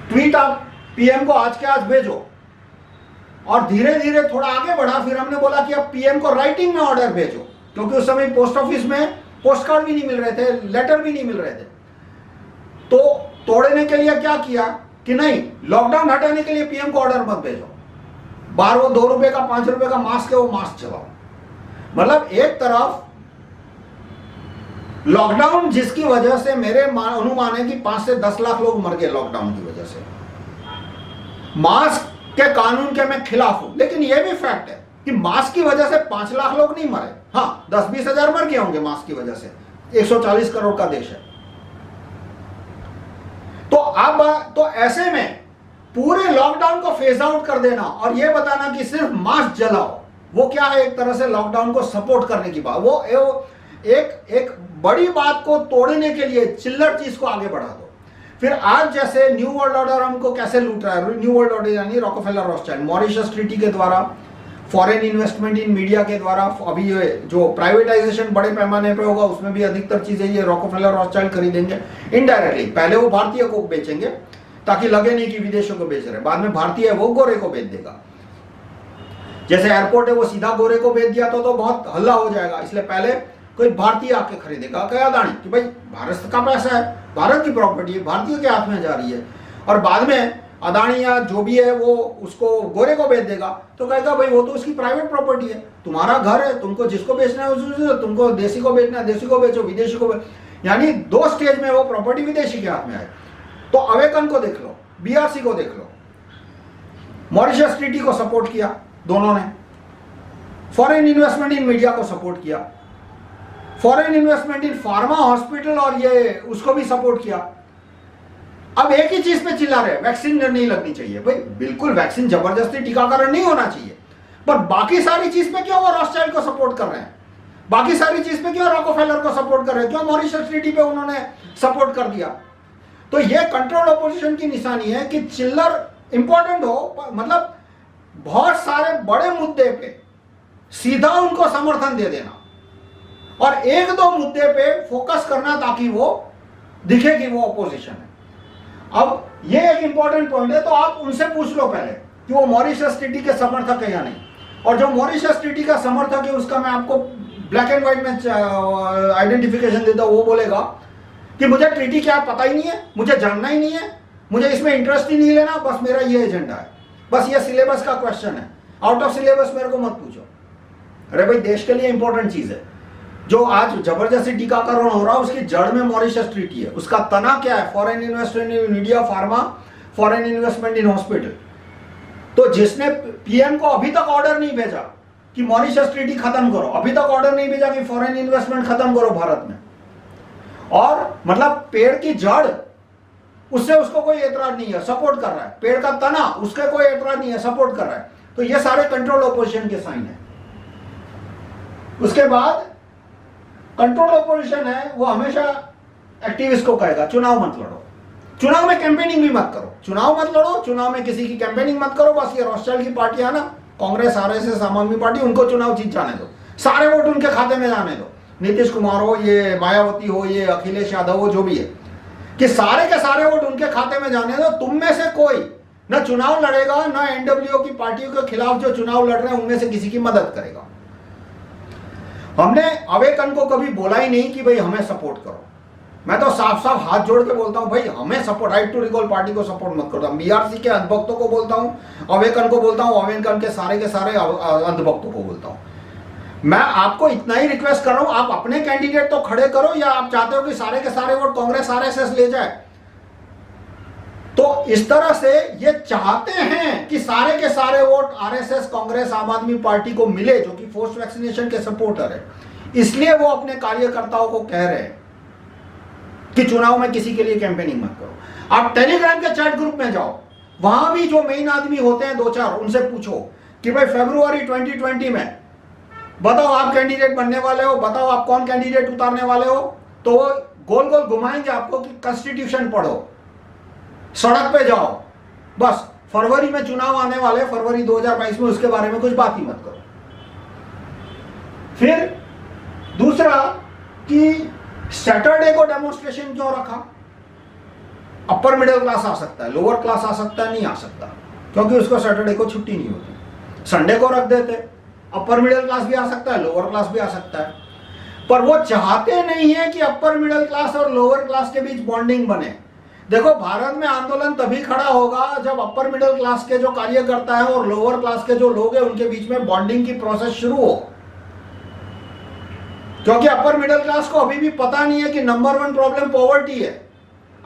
ट्वीट आप पीएम को आज के आज भेजो। और धीरे धीरे थोड़ा आगे बढ़ा, फिर हमने बोला कि अब पीएम को राइटिंग में ऑर्डर भेजो, क्योंकि उस समय पोस्ट ऑफिस में पोस्ट कार्ड भी नहीं मिल रहे थे, लेटर भी नहीं मिल रहे थे। तो तोड़ने के लिए क्या किया कि नहीं, लॉकडाउन हटाने के लिए पीएम को ऑर्डर मत भेजो, बाहर वो 2 रुपए का 5 रुपए का मास्क है वो मास्क चलाओ। मतलब एक तरफ लॉकडाउन जिसकी वजह से मेरे अनुमान है कि 5 से 10 लाख लोग मर गए लॉकडाउन की वजह से। मास्क के कानून के मैं खिलाफ हूं, लेकिन यह भी फैक्ट है कि मास्क की वजह से 5 लाख लोग नहीं मरे। हाँ, 10-20 हजार मर गए होंगे मास्क की वजह से। 140 करोड़ का देश है। तो अब तो ऐसे में पूरे लॉकडाउन को फेज आउट कर देना और यह बताना कि सिर्फ मास्क जलाओ, वो क्या है, एक तरह से लॉकडाउन को सपोर्ट करने की बात। वो एक बड़ी बात को तोड़ने के लिए चिल्लर चीज को आगे बढ़ा दो। फिर आज जैसे न्यू वर्ल्ड ऑर्डर हमको कैसे लूट रहा है, न्यू वर्ल्ड ऑर्डर यानी रॉकफेलर रॉथस्चाइल्ड, मॉरिशस ट्रीटी के द्वारा, फॉरेन इन्वेस्टमेंट इन मीडिया के द्वारा, अभी ये जो प्राइवेटाइजेशन बड़े पैमाने पे होगा उसमें भी अधिकतर चीजें ये रॉकफेलर रॉथस्चाइल्ड खरीदेंगे इनडायरेक्टली। पहले वो भारतीय को बेचेंगे ताकि लगे नहीं कि विदेशों को बेच रहे, बाद में भारतीय वो गोरे को बेच देगा। जैसे एयरपोर्ट है वो सीधा गोरे को बेच दिया तो बहुत हल्ला हो जाएगा, इसलिए पहले कोई भारतीय आके खरीदेगा, क्या अदानी कि भाई भारत का पैसा है, भारत की प्रॉपर्टी है, भारतीय के हाथ में जा रही है, और बाद में अदानी या जो भी है वो उसको गोरे को बेच देगा तो कहेगा भाई वो तो उसकी प्राइवेट प्रॉपर्टी है, तुम्हारा घर है, तुमको जिसको बेचना है उसको, तुमको देसी को बेचना है देसी को बेचो, विदेशी को यानी 2 स्टेज में वो प्रॉपर्टी विदेशी के हाथ में आए। तो अवेकन को देख लो, बीआरसी को देख लो, मॉरिशस ट्रीटी को सपोर्ट किया दोनों ने, फॉरेन इन्वेस्टमेंट इन मीडिया को सपोर्ट किया, फॉरेन इन्वेस्टमेंट इन फार्मा हॉस्पिटल और ये उसको भी सपोर्ट किया। अब एक ही चीज पे चिल्ला रहे, वैक्सीन नहीं लगनी चाहिए। भाई बिल्कुल वैक्सीन जबरदस्ती टीकाकरण नहीं होना चाहिए, पर बाकी सारी चीज पे क्यों वो रॉथस्चाइल्ड को सपोर्ट कर रहे हैं, बाकी सारी चीज पे क्यों रॉकफेलर को सपोर्ट कर रहे हैं, क्यों मॉरिशस ट्रीटी पे उन्होंने सपोर्ट कर दिया। तो ये कंट्रोल ऑपोजिशन की निशानी है कि चिल्लर इंपॉर्टेंट हो, मतलब बहुत सारे बड़े मुद्दे पे सीधा उनको समर्थन दे देना और 1-2 मुद्दे पे फोकस करना ताकि वो दिखे कि वो ऑपोजिशन है। अब ये एक इंपॉर्टेंट पॉइंट है, तो आप उनसे पूछ लो पहले कि वो मॉरिशस ट्रीटी के समर्थक है या नहीं, और जो मॉरिशस ट्रीटी का समर्थक है उसका मैं आपको ब्लैक एंड व्हाइट में आइडेंटिफिकेशन देता हूं। वो बोलेगा कि मुझे ट्रीटी क्या पता ही नहीं है, मुझे जानना ही नहीं है, मुझे इसमें इंटरेस्ट ही नहीं लेना, बस मेरा ये एजेंडा है, बस ये सिलेबस का क्वेश्चन है, आउट ऑफ सिलेबस मेरे को मत पूछो। अरे भाई देश के लिए इंपॉर्टेंट चीज है। जो आज जबरदस्ती टीकाकरण हो रहा है उसकी जड़ में मॉरिशस ट्रीटी है, उसका तना क्या है, foreign investment in media, pharma, foreign investment in hospital. तो जिसने पीएम को अभी तक ऑर्डर नहीं भेजा कि मॉरिशस ट्रीटी खत्म करो, अभी तक ऑर्डर नहीं भेजा कि फॉरेन इन्वेस्टमेंट खत्म करो भारत में, और मतलब पेड़ की जड़ उससे उसको कोई एतराज नहीं है, सपोर्ट कर रहा है, पेड़ का तना उसके कोई एतराज नहीं है, सपोर्ट कर रहा है। तो ये सारे कंट्रोल ऑपोजिशन के साइन है। उसके बाद कंट्रोल ऑपोजिशन है वो हमेशा एक्टिविस्ट को कहेगा चुनाव मत लड़ो, चुनाव में कैंपेनिंग भी मत करो, चुनाव मत लड़ो, चुनाव में किसी की कैंपेनिंग मत करो, बस ये रॉथस्चाइल्ड की पार्टियां ना, कांग्रेस, आरएसएस, आम आदमी पार्टी, उनको चुनाव जीत जाने दो, सारे वोट उनके खाते में जाने दो, नीतीश कुमार हो, ये मायावती हो, ये अखिलेश यादव हो, जो भी है, कि सारे के सारे वोट उनके खाते में जाने दो। तुम में से कोई न चुनाव लड़ेगा, न एनडब्ल्यूओ की पार्टियों के खिलाफ जो चुनाव लड़ रहे हैं उनमें से किसी की मदद करेगा। हमने अवेकन को कभी बोला ही नहीं कि भाई हमें सपोर्ट करो, मैं तो साफ साफ हाथ जोड़ के बोलता हूं भाई हमें support, right to recall party को सपोर्ट मत करो। बीआरसी के अंधभक्तों को बोलता हूं, अवेकन को बोलता हूं, अवेकन के सारे अंधभक्तों को बोलता हूं। मैं आपको इतना ही रिक्वेस्ट कर रहा हूं, आप अपने कैंडिडेट तो खड़े करो, या आप चाहते हो कि सारे के सारे वोट कांग्रेस आरएसएस ले जाए। तो इस तरह से ये चाहते हैं कि सारे के सारे वोट आरएसएस, कांग्रेस, आम आदमी पार्टी को मिले, जो कि फोर्स वैक्सीनेशन के सपोर्टर है। इसलिए वो अपने कार्यकर्ताओं को कह रहे हैं कि चुनाव में किसी के लिए कैंपेनिंग मत करो। आप टेलीग्राम के चैट ग्रुप में जाओ, वहां भी जो मेन आदमी होते हैं 2-4, उनसे पूछो कि भाई फरवरी 2020 में बताओ आप कैंडिडेट बनने वाले हो, बताओ आप कौन कैंडिडेट उतारने वाले हो, तो वो गोल गोल घुमाएंगे आपको कि कॉन्स्टिट्यूशन पढ़ो, सड़क पे जाओ, बस फरवरी में चुनाव आने वाले, फरवरी 2022 में, उसके बारे में कुछ बात ही मत करो। फिर दूसरा कि सैटरडे को डेमोन्स्ट्रेशन क्यों रखा? अपर मिडिल क्लास आ सकता है, लोअर क्लास आ सकता है, नहीं आ सकता, क्योंकि उसको सैटरडे को छुट्टी नहीं होती। संडे को रख देते, अपर मिडिल क्लास भी आ सकता है, लोअर क्लास भी आ सकता है, पर वो चाहते नहीं है कि अपर मिडिल क्लास और लोअर क्लास के बीच बॉन्डिंग बने। देखो भारत में आंदोलन तभी खड़ा होगा जब अपर मिडिल क्लास के जो कार्यकर्ता है और लोअर क्लास के जो लोग हैं उनके बीच में बॉन्डिंग की प्रोसेस शुरू हो। क्योंकि अपर मिडिल क्लास को अभी भी पता नहीं है कि नंबर 1 प्रॉब्लम पॉवर्टी है।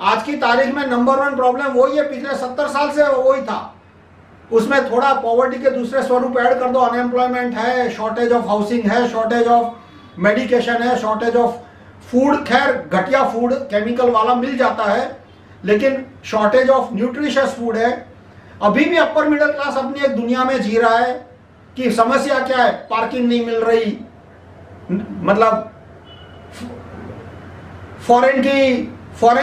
आज की तारीख में नंबर 1 प्रॉब्लम वही है, पिछले 70 साल से वही था। उसमें थोड़ा पॉवर्टी के दूसरे स्वरूप ऐड कर दो, अनएम्प्लॉयमेंट है, शॉर्टेज ऑफ हाउसिंग है, शॉर्टेज ऑफ मेडिकेशन है, शॉर्टेज ऑफ फूड, खैर घटिया फूड केमिकल वाला मिल जाता है, लेकिन शॉर्टेज ऑफ न्यूट्रिशियस फूड है। अभी भी अपर मिडिल क्लास अपनी एक दुनिया में जी रहा है कि समस्या क्या है, पार्किंग नहीं मिल रही, मतलब फॉरेन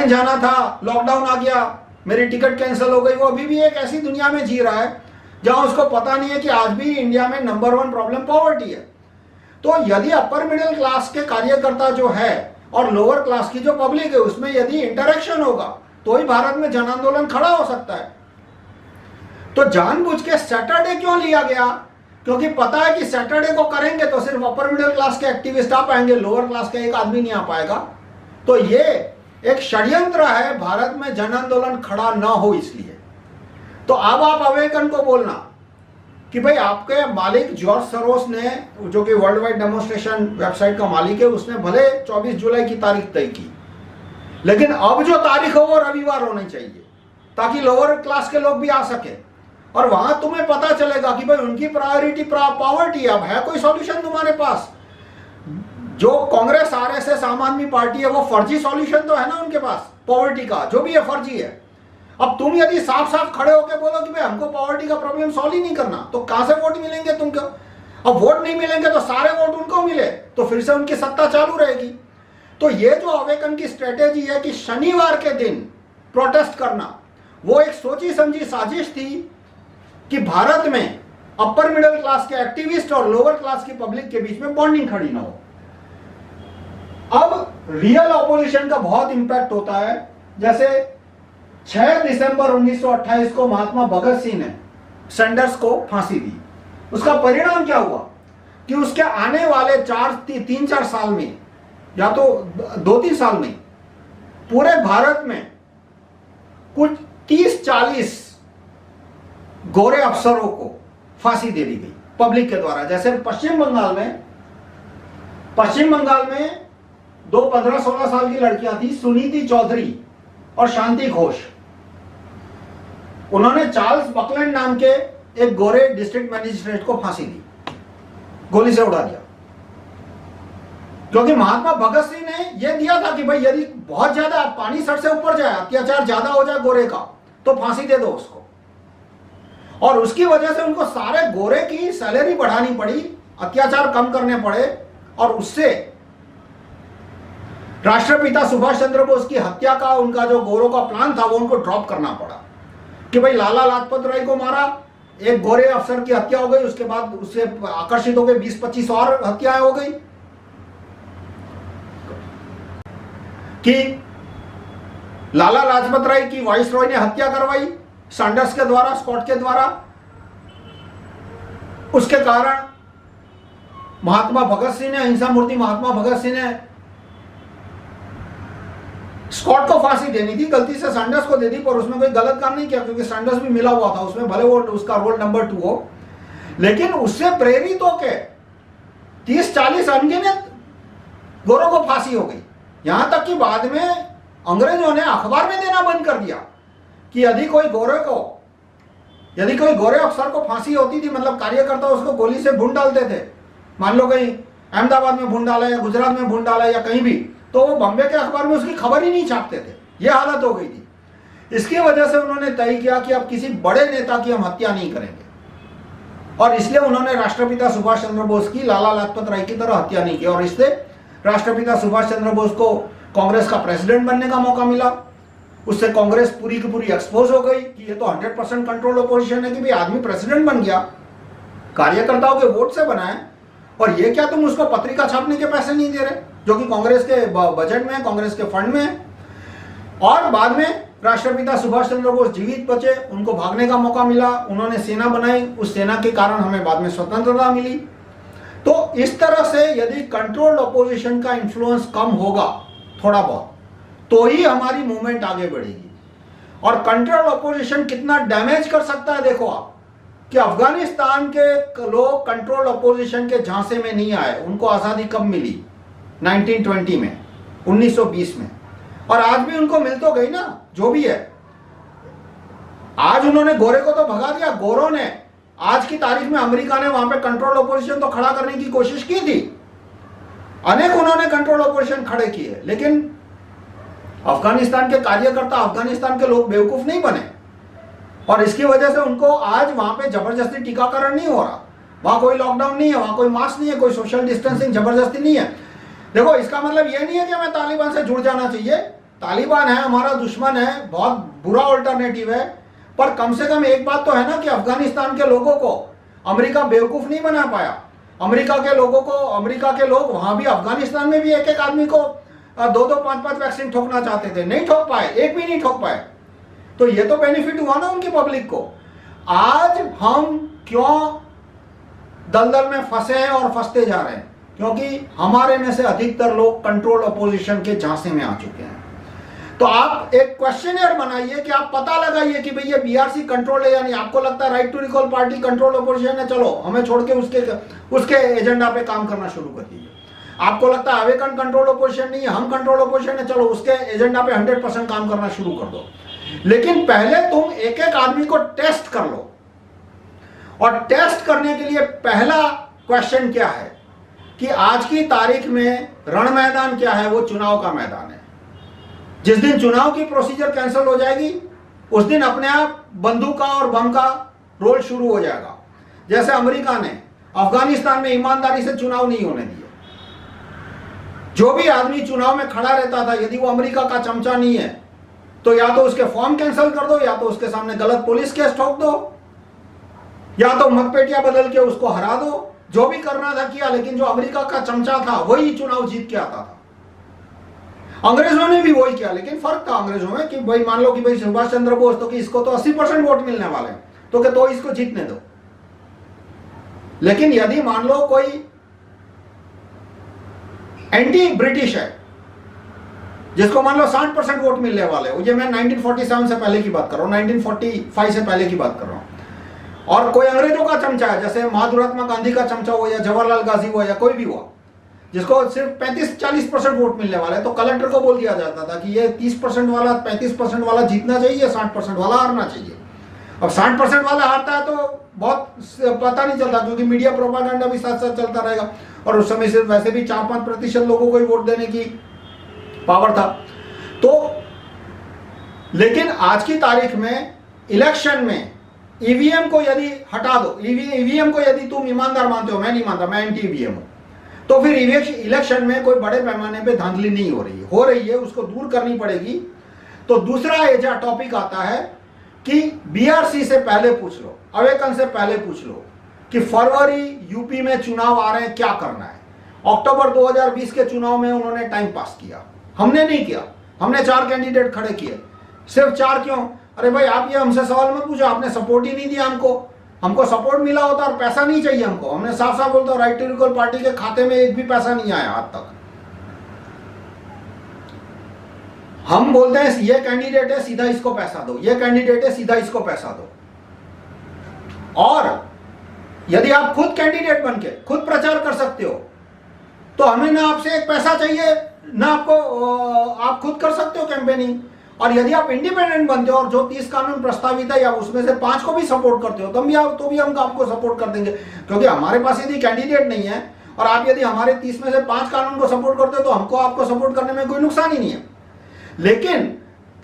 जाना था, लॉकडाउन आ गया, मेरी टिकट कैंसिल हो गई। वो अभी भी एक ऐसी दुनिया में जी रहा है जहां उसको पता नहीं है कि आज भी इंडिया में नंबर 1 प्रॉब्लम पॉवर्टी है। तो यदि अपर मिडिल क्लास के कार्यकर्ता जो है और लोअर क्लास की जो पब्लिक है उसमें यदि इंटरेक्शन होगा तो ही भारत में जन आंदोलन खड़ा हो सकता है। तो जानबूझ के सैटरडे क्यों लिया गया? क्योंकि पता है कि सैटरडे को करेंगे तो सिर्फ अपर मिडिल क्लास के एक्टिविस्ट आ पाएंगे, लोअर क्लास का एक आदमी नहीं आ पाएगा। तो ये एक षड्यंत्र है भारत में जन आंदोलन खड़ा ना हो इसलिए। तो अब आप अवेकन को बोलना कि भाई आपके मालिक जॉर्ज सरोस ने, जो कि वर्ल्ड वाइड डेमोन्स्ट्रेशन वेबसाइट का मालिक है, उसने भले 24 जुलाई की तारीख तय की, लेकिन अब जो तारीख हो वो रविवार होनी चाहिए ताकि लोअर क्लास के लोग भी आ सके और वहां तुम्हें पता चलेगा कि भाई उनकी प्रायोरिटी पॉवर्टी अब है। कोई सॉल्यूशन तुम्हारे पास? जो कांग्रेस आरएसएस आम आदमी पार्टी है वो फर्जी सॉल्यूशन तो है ना उनके पास, पॉवर्टी का जो भी है फर्जी है। अब तुम यदि साफ साफ खड़े होकर बोलो कि भाई हमको पॉवर्टी का प्रॉब्लम सॉल्व ही नहीं करना, तो कहां से वोट मिलेंगे तुमको? अब वोट नहीं मिलेंगे तो सारे वोट उनको मिले तो फिर से उनकी सत्ता चालू रहेगी। तो ये जो अवेकन की स्ट्रेटेजी है कि शनिवार के दिन प्रोटेस्ट करना, वो एक सोची समझी साजिश थी कि भारत में अपर मिडिल क्लास के एक्टिविस्ट और लोअर क्लास की पब्लिक के बीच में बॉन्डिंग खड़ी ना हो। अब रियल ऑपोजिशन का बहुत इंपैक्ट होता है। जैसे 6 दिसंबर 1928 को महात्मा भगत सिंह ने सैंडर्स को फांसी दी। उसका परिणाम क्या हुआ कि उसके आने वाले 3-4 साल में, या तो 2-3 साल में, पूरे भारत में कुछ 30-40 गोरे अफसरों को फांसी दे दी गई पब्लिक के द्वारा। जैसे पश्चिम बंगाल में 2 15-16 साल की लड़कियां थी, सुनीति चौधरी और शांति घोष। उन्होंने चार्ल्स बकलैंड नाम के एक गोरे डिस्ट्रिक्ट मजिस्ट्रेट को फांसी दी, गोली से उड़ा दिया। क्योंकि महात्मा भगत सिंह ने यह दिया था कि भाई यदि बहुत ज्यादा पानी सर से ऊपर जाए, अत्याचार ज्यादा हो जाए गोरे का, तो फांसी दे दो उसको। और उसकी वजह से उनको सारे गोरे की सैलरी बढ़ानी पड़ी, अत्याचार कम करने पड़े, और उससे राष्ट्रपिता सुभाष चंद्र बोस की हत्या का उनका जो गोरों का प्लान था वो उनको ड्रॉप करना पड़ा कि भाई लाला लाजपत राय को मारा, एक गोरे अफसर की हत्या हो गई, उसके बाद उससे आकर्षित हो गए 20-25 और हत्याएं हो गई। कि लाला लाजपत राय की वाइस रॉय ने हत्या करवाई सैंडर्स के द्वारा, स्कॉट के द्वारा। उसके कारण महात्मा भगत सिंह ने, अहिंसा मूर्ति महात्मा भगत सिंह ने स्कॉट को फांसी देनी थी, गलती से सैंडर्स को दे दी, पर उसमें कोई गलत काम नहीं किया क्योंकि सैंडर्स भी मिला हुआ था उसमें, भले वो उसका रोल नंबर 2 हो। लेकिन उससे प्रेरित होकर 30-40 अनगिनत गोरों को फांसी हो गई। यहां तक कि बाद में अंग्रेजों ने अखबार में देना बंद कर दिया कि यदि कोई गोरे अफसर को फांसी होती थी, मतलब कार्यकर्ता उसको गोली से भून डालते थे, मान लो कहीं अहमदाबाद में भून डाला या गुजरात में भून डाला या कहीं भी, तो वो बॉम्बे के अखबार में उसकी खबर ही नहीं छापते थे। यह हालत हो गई थी। इसकी वजह से उन्होंने तय किया कि अब किसी बड़े नेता की हम हत्या नहीं करेंगे, और इसलिए उन्होंने राष्ट्रपिता सुभाष चंद्र बोस की लाला लाजपत राय की तरह हत्या नहीं की, और इससे राष्ट्रपिता सुभाष चंद्र बोस को कांग्रेस का प्रेसिडेंट बनने का मौका मिला। उससे कांग्रेस पूरी की पूरी एक्सपोज हो गई कि ये तो 100% कंट्रोल ऑपोजिशन है कि भाई आदमी प्रेसिडेंट बन गया, कार्यकर्ताओं के वोट से बना है, और ये क्या तुम उसको पत्रिका छापने के पैसे नहीं दे रहे जो कि कांग्रेस के बजट में, कांग्रेस के फंड में। और बाद में राष्ट्रपिता सुभाष चंद्र बोस जीवित बचे, उनको भागने का मौका मिला, उन्होंने सेना बनाई, उस सेना के कारण हमें बाद में स्वतंत्रता मिली। तो इस तरह से यदि कंट्रोल्ड ऑपोजिशन का इन्फ्लुएंस कम होगा थोड़ा बहुत, तो ही हमारी मूवमेंट आगे बढ़ेगी। और कंट्रोल्ड ऑपोजिशन कितना डैमेज कर सकता है, देखो आप कि अफगानिस्तान के लोग कंट्रोल ऑपोजिशन के झांसे में नहीं आए, उनको आजादी कब मिली? 1920 में, 1920 में, और आज भी उनको मिल तो गई ना, जो भी है। आज उन्होंने गोरे को तो भगा दिया, गोरों ने आज की तारीख में अमेरिका ने वहां पे कंट्रोल ऑपोजिशन तो खड़ा करने की कोशिश की थी, अनेक उन्होंने कंट्रोल ऑपोजिशन खड़े किए, लेकिन अफगानिस्तान के कार्यकर्ता, अफगानिस्तान के लोग बेवकूफ नहीं बने, और इसकी वजह से उनको आज वहां पे जबरदस्ती टीकाकरण नहीं हो रहा। वहां कोई लॉकडाउन नहीं है, वहां कोई मास्क नहीं है, कोई सोशल डिस्टेंसिंग जबरदस्ती नहीं है। देखो, इसका मतलब यह नहीं है कि हमें तालिबान से जुड़ जाना चाहिए। तालिबान है हमारा दुश्मन है, बहुत बुरा ऑल्टरनेटिव है, पर कम से कम एक बात तो है ना कि अफगानिस्तान के लोगों को अमेरिका बेवकूफ नहीं बना पाया। अमेरिका के लोगों को, अमेरिका के लोग वहां भी, अफगानिस्तान में भी एक एक आदमी को 2-2, 5-5 वैक्सीन ठोकना चाहते थे, नहीं ठोक पाए, एक भी नहीं ठोक पाए। तो ये तो बेनिफिट हुआ ना उनकी पब्लिक को। आज हम क्यों दलदल में फंसे हैं और फंसते जा रहे हैं? क्योंकि हमारे में से अधिकतर लोग कंट्रोल अपोजिशन के झांसे में आ चुके हैं। तो आप एक क्वेश्चनर बनाइए कि आप पता लगाइए कि भाई ये बीआरसी कंट्रोल है या नहीं। आपको लगता है right to recall party control opposition है, चलो हमें छोड़ के उसके एजेंडा पे काम करना शुरू कर दीजिए। आपको लगता है अवेकन कंट्रोल अपोजिशन नहीं है, हम कंट्रोल अपोजिशन है, चलो उसके एजेंडा पे 100% काम करना शुरू कर दो। लेकिन पहले तुम एक एक आदमी को टेस्ट कर लो, और टेस्ट करने के लिए पहला क्वेश्चन क्या है कि आज की तारीख में रण मैदान क्या है? वो चुनाव का मैदान है। जिस दिन चुनाव की प्रोसीजर कैंसिल हो जाएगी, उस दिन अपने आप बंदूक का और बम का रोल शुरू हो जाएगा। जैसे अमेरिका ने अफगानिस्तान में ईमानदारी से चुनाव नहीं होने दिए। जो भी आदमी चुनाव में खड़ा रहता था, यदि वो अमेरिका का चमचा नहीं है, तो या तो उसके फॉर्म कैंसिल कर दो, या तो उसके सामने गलत पुलिस केस ठोक दो, या तो मतपेटियां बदल के उसको हरा दो। जो भी करना था किया, लेकिन जो अमेरिका का चमचा था वही चुनाव जीत के आता था। अंग्रेजों ने भी वही किया, लेकिन फर्क था अंग्रेजों में कि भाई मान लो कि भाई सुभाष चंद्र बोस, तो कि इसको तो 80% वोट मिलने वाले हैं, तो इसको जीतने दो। लेकिन यदि मान लो कोई एंटी ब्रिटिश है, जिसको मान लो 60% वोट मिलने वाले हो, ये मैं 1947 से पहले की बात कर रहा हूं, 1945 से पहले की बात कर रहा हूं, और कोई अंग्रेजों का चमचा है, जैसे महात्मा गांधी का चमचा हो या जवाहरलाल गांधी हो या कोई भी हुआ, जिसको सिर्फ 35-40% वोट मिलने वाला है, तो कलेक्टर को बोल दिया जाता था कि ये 30% वाला, 35% वाला जीतना चाहिए, 60% वाला हारना चाहिए। अब 60% वाला हारता है तो बहुत पता नहीं चलता, क्योंकि मीडिया प्रोपागेंडा भी साथ साथ चलता रहेगा, और उस समय सिर्फ वैसे भी 4-5% लोगों को ही वोट देने की पावर था। तो लेकिन आज की तारीख में इलेक्शन में ईवीएम को यदि हटा दो, ईवीएम को यदि तुम ईमानदार मानते हो, मैं नहीं मानता, मैं एंटी ईवीएम हूं, तो फिर इलेक्शन में कोई बड़े पैमाने पे धांधली नहीं हो रही है, उसको दूर करनी पड़ेगी। तो दूसरा एजा टॉपिक आता है कि बीआरसी से पहले पूछ लो, अवेकन से पहले पूछ लो कि फरवरी यूपी में चुनाव आ रहे हैं, क्या करना है। अक्टूबर 2020 के चुनाव में उन्होंने टाइम पास किया, हमने नहीं किया। हमने 4 कैंडिडेट खड़े किए, सिर्फ 4 क्यों? अरे भाई आप ये हमसे सवाल मत पूछो, आपने सपोर्ट ही नहीं दिया हमको सपोर्ट मिला होता और पैसा नहीं चाहिए हमको। हमने साफ साफ बोलते राइट टू रिकॉल पार्टी के खाते में एक भी पैसा नहीं आया आज तक। हम बोलते हैं ये कैंडिडेट है, सीधा इसको पैसा दो, ये कैंडिडेट है, सीधा इसको पैसा दो। और यदि आप खुद कैंडिडेट बन के खुद प्रचार कर सकते हो, तो हमें ना आपसे एक पैसा चाहिए, ना आप खुद कर सकते हो कैंपेनिंग। और यदि आप इंडिपेंडेंट बनते हो और जो 30 कानून प्रस्तावित है या उसमें से 5 को भी सपोर्ट करते हो, तो भी हम आपको सपोर्ट कर देंगे, क्योंकि हमारे पास यदि कैंडिडेट नहीं है और आप यदि हमारे 30 में से 5 कानून को सपोर्ट करते हो, तो हमको आपको सपोर्ट करने में कोई नुकसान ही नहीं है। लेकिन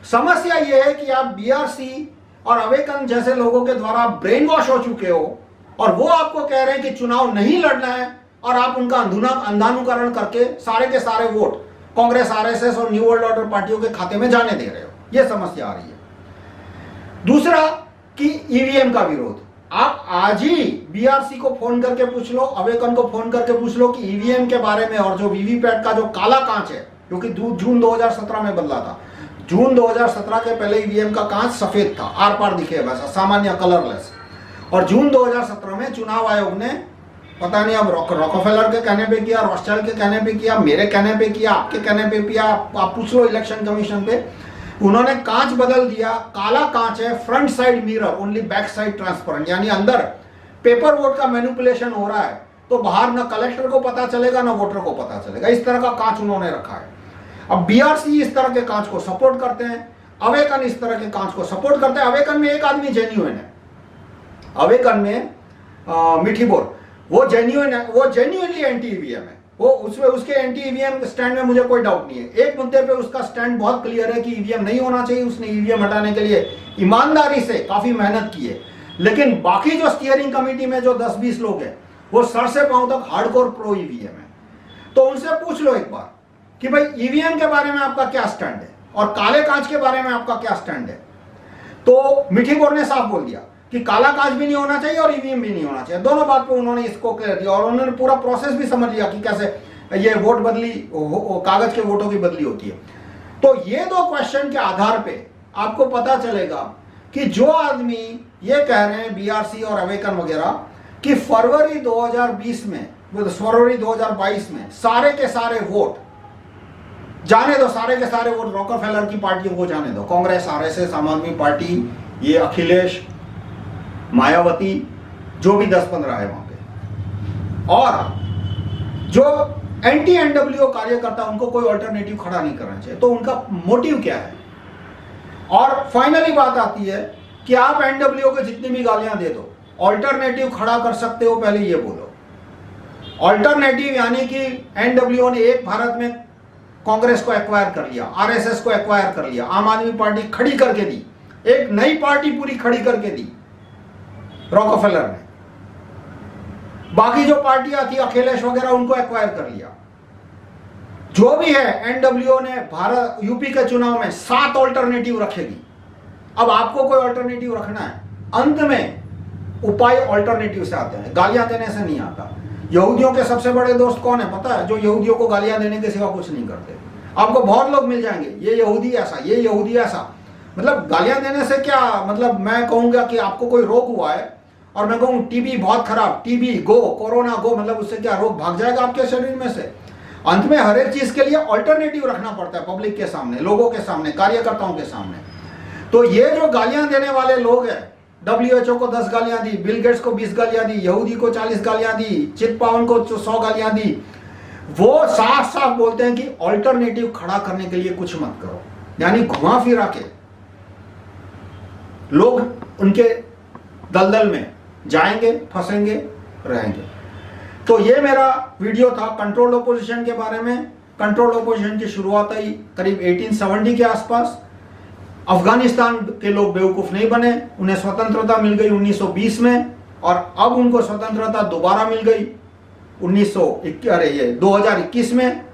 समस्या यह है कि आप बीआरसी और अवेकन जैसे लोगों के द्वारा ब्रेन वॉश हो चुके हो, और वो आपको कह रहे हैं कि चुनाव नहीं लड़ना है, और आप उनका अंधानुकरण करके सारे के सारे वोट कांग्रेस, आरएसएस और न्यू वर्ल्ड ऑर्डर पार्टियों के खाते में जाने दे रहे हो। यह समस्या आ रही है। दूसरा कि ईवीएम का विरोध। आप आज ही बीआरसी को फोन करके पूछ लो, अवेकन को फोन करके पूछ लो कि ईवीएम के बारे में, और जो वीवीपैट का जो काला कांच है, क्योंकि जून 2017 में बदला था। जून 2017 के पहले ईवीएम का कांच सफेद था, आर पार दिखे वैसा सामान्य कलरलेस, और जून 2017 में चुनाव आयोग ने पता नहीं अब रॉकफेलर के कहने पे किया, रॉथस्चाइल्ड के कहने पे किया, मेरे कहने पे किया, आपके कहने पे किया, आप पूछ लो इलेक्शन कमीशन पे, उन्होंने कांच बदल दिया। काला कांच है, front side mirror, only back side transparent, यानी अंदर पेपर वोट का मैनिपुलेशन हो रहा है, तो बाहर ना कलेक्टर को पता चलेगा ना वोटर को पता चलेगा। इस तरह का कांच उन्होंने रखा है। अब बीआरसी इस तरह के कांच को सपोर्ट करते हैं, अवेकन इस तरह के कांच को सपोर्ट करते हैं। अवेकन में एक आदमी जेन्युइन है, अवेकन में मीठी बोर वो जेन्युइन है, वो जेन्युइनली एंटी ईवीएम है। वो उसमें उसके एंटी ईवीएम स्टैंड में मुझे कोई डाउट नहीं है। एक मुद्दे पे उसका स्टैंड बहुत क्लियर है कि ईवीएम नहीं होना चाहिए। उसने ईवीएम हटाने के लिए ईमानदारी से काफी मेहनत की है। लेकिन बाकी जो स्टीयरिंग कमेटी में जो 10-20 लोग हैं वो सर से पांव तक हार्डकोर प्रो ईवीएम है। तो उनसे पूछ लो एक बार कि भाई ईवीएम के बारे में आपका क्या स्टैंड है और काले कांच के बारे में आपका क्या स्टैंड है। तो मीठी बोर ने साफ बोल दिया कि काला कांच भी नहीं होना चाहिए और ईवीएम भी नहीं होना चाहिए। दोनों बात पे उन्होंने इसको क्लियर दिया और उन्होंने पूरा प्रोसेस भी समझ लिया कि कैसे ये वोट बदली, कागज के वोटों की बदली होती है। तो ये दो क्वेश्चन के आधार पे आपको पता चलेगा कि जो आदमी ये कह रहे हैं बीआरसी और अवेकन वगैरह कि फरवरी 2020 में, फरवरी 2022 में सारे के सारे वोट जाने दो, सारे के सारे वोट रॉकफेलर की पार्टियों को जाने दो, कांग्रेस, आरएसएस, आम आदमी पार्टी, ये अखिलेश, मायावती, जो भी 10-15 है वहां पे, और जो एंटी एनडब्ल्यूओ कार्यकर्ता उनको कोई अल्टरनेटिव खड़ा नहीं करना चाहिए। तो उनका मोटिव क्या है? और फाइनली बात आती है कि आप एनडब्ल्यूओ को जितनी भी गालियां दे दो, अल्टरनेटिव खड़ा कर सकते हो, पहले ये बोलो। अल्टरनेटिव यानी कि एनडब्ल्यूओ ने एक भारत में कांग्रेस को एक्वायर कर लिया, आरएसएस को एक्वायर कर लिया, आम आदमी पार्टी खड़ी करके दी, एक नई पार्टी पूरी खड़ी करके दी रॉकफेलर ने। बाकी जो पार्टियां थी अखिलेश वगैरह उनको एक्वायर कर लिया। जो भी है एनडब्ल्यूओ ने भारत यूपी के चुनाव में 7 अल्टरनेटिव रखेगी। अब आपको कोई अल्टरनेटिव रखना है, अंत में उपाय अल्टरनेटिव से आते हैं, गालियां देने से नहीं आता। यहूदियों के सबसे बड़े दोस्त कौन है पता है? जो यहूदियों को गालियां देने के सिवा कुछ नहीं करते। आपको बहुत लोग मिल जाएंगे, ये यहूदी ऐसा, ये यहूदी ऐसा। मतलब गालियां देने से क्या मतलब? मैं कहूंगा कि आपको कोई रोग हुआ है और मैं कहूँ टीबी बहुत खराब, टीबी गो, कोरोना गो, मतलब उससे क्या रोग भाग जाएगा आपके शरीर में से? अंत में हर एक चीज के लिए अल्टरनेटिव रखना पड़ता है पब्लिक के सामने, लोगों के सामने, कार्यकर्ताओं के सामने। तो ये जो गालियां देने वाले लोग हैं, WHO को 10 गालियां दी, बिल गेट्स को 20 गालियां दी, यहूदी को 40 गालियां दी, चित पावन को 100 गालियां दी, वो साफ साफ बोलते हैं कि अल्टरनेटिव खड़ा करने के लिए कुछ मत करो। यानी घुमा फिरा के लोग उनके दलदल में जाएंगे, फंसेंगे, रहेंगे। तो ये मेरा वीडियो था कंट्रोल ओपोजिशन के बारे में। कंट्रोल ओपोजिशन की शुरुआत आई करीब 1870 के आसपास। अफगानिस्तान के लोग बेवकूफ नहीं बने, उन्हें स्वतंत्रता मिल गई 1920 में, और अब उनको स्वतंत्रता दोबारा मिल गई 2021 में।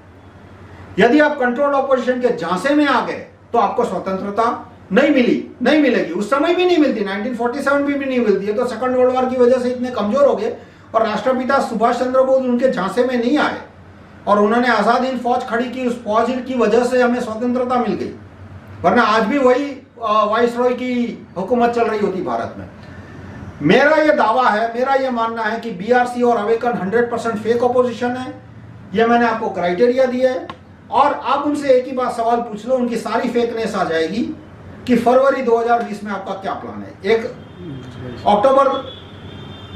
यदि आप कंट्रोल ऑपोजिशन के झांसे में आ गए तो आपको स्वतंत्रता नहीं मिलेगी। उस समय भी नहीं मिलती, 1947 में भी नहीं मिलती है। तो सेकंड वर्ल्ड वॉर की वजह से इतने कमजोर हो गए और राष्ट्रपिता सुभाष चंद्र बोस उनके झांसे में नहीं आए और उन्होंने आजाद हिंद फौज खड़ी की। उस फौज की वजह से हमें स्वतंत्रता मिल गई, वरना आज भी वही वाइसरॉय की हुकूमत चल रही होती भारत में। मेरा ये दावा है, मेरा ये मानना है कि बीआरसी और अवेकन 100% फेक ऑपोजिशन है। ये मैंने आपको क्राइटेरिया दिया है और आप उनसे एक ही बात सवाल पूछ लो, उनकी सारी फेकनेस आ जाएगी कि फरवरी 2020 में आपका क्या प्लान है। एक अक्टूबर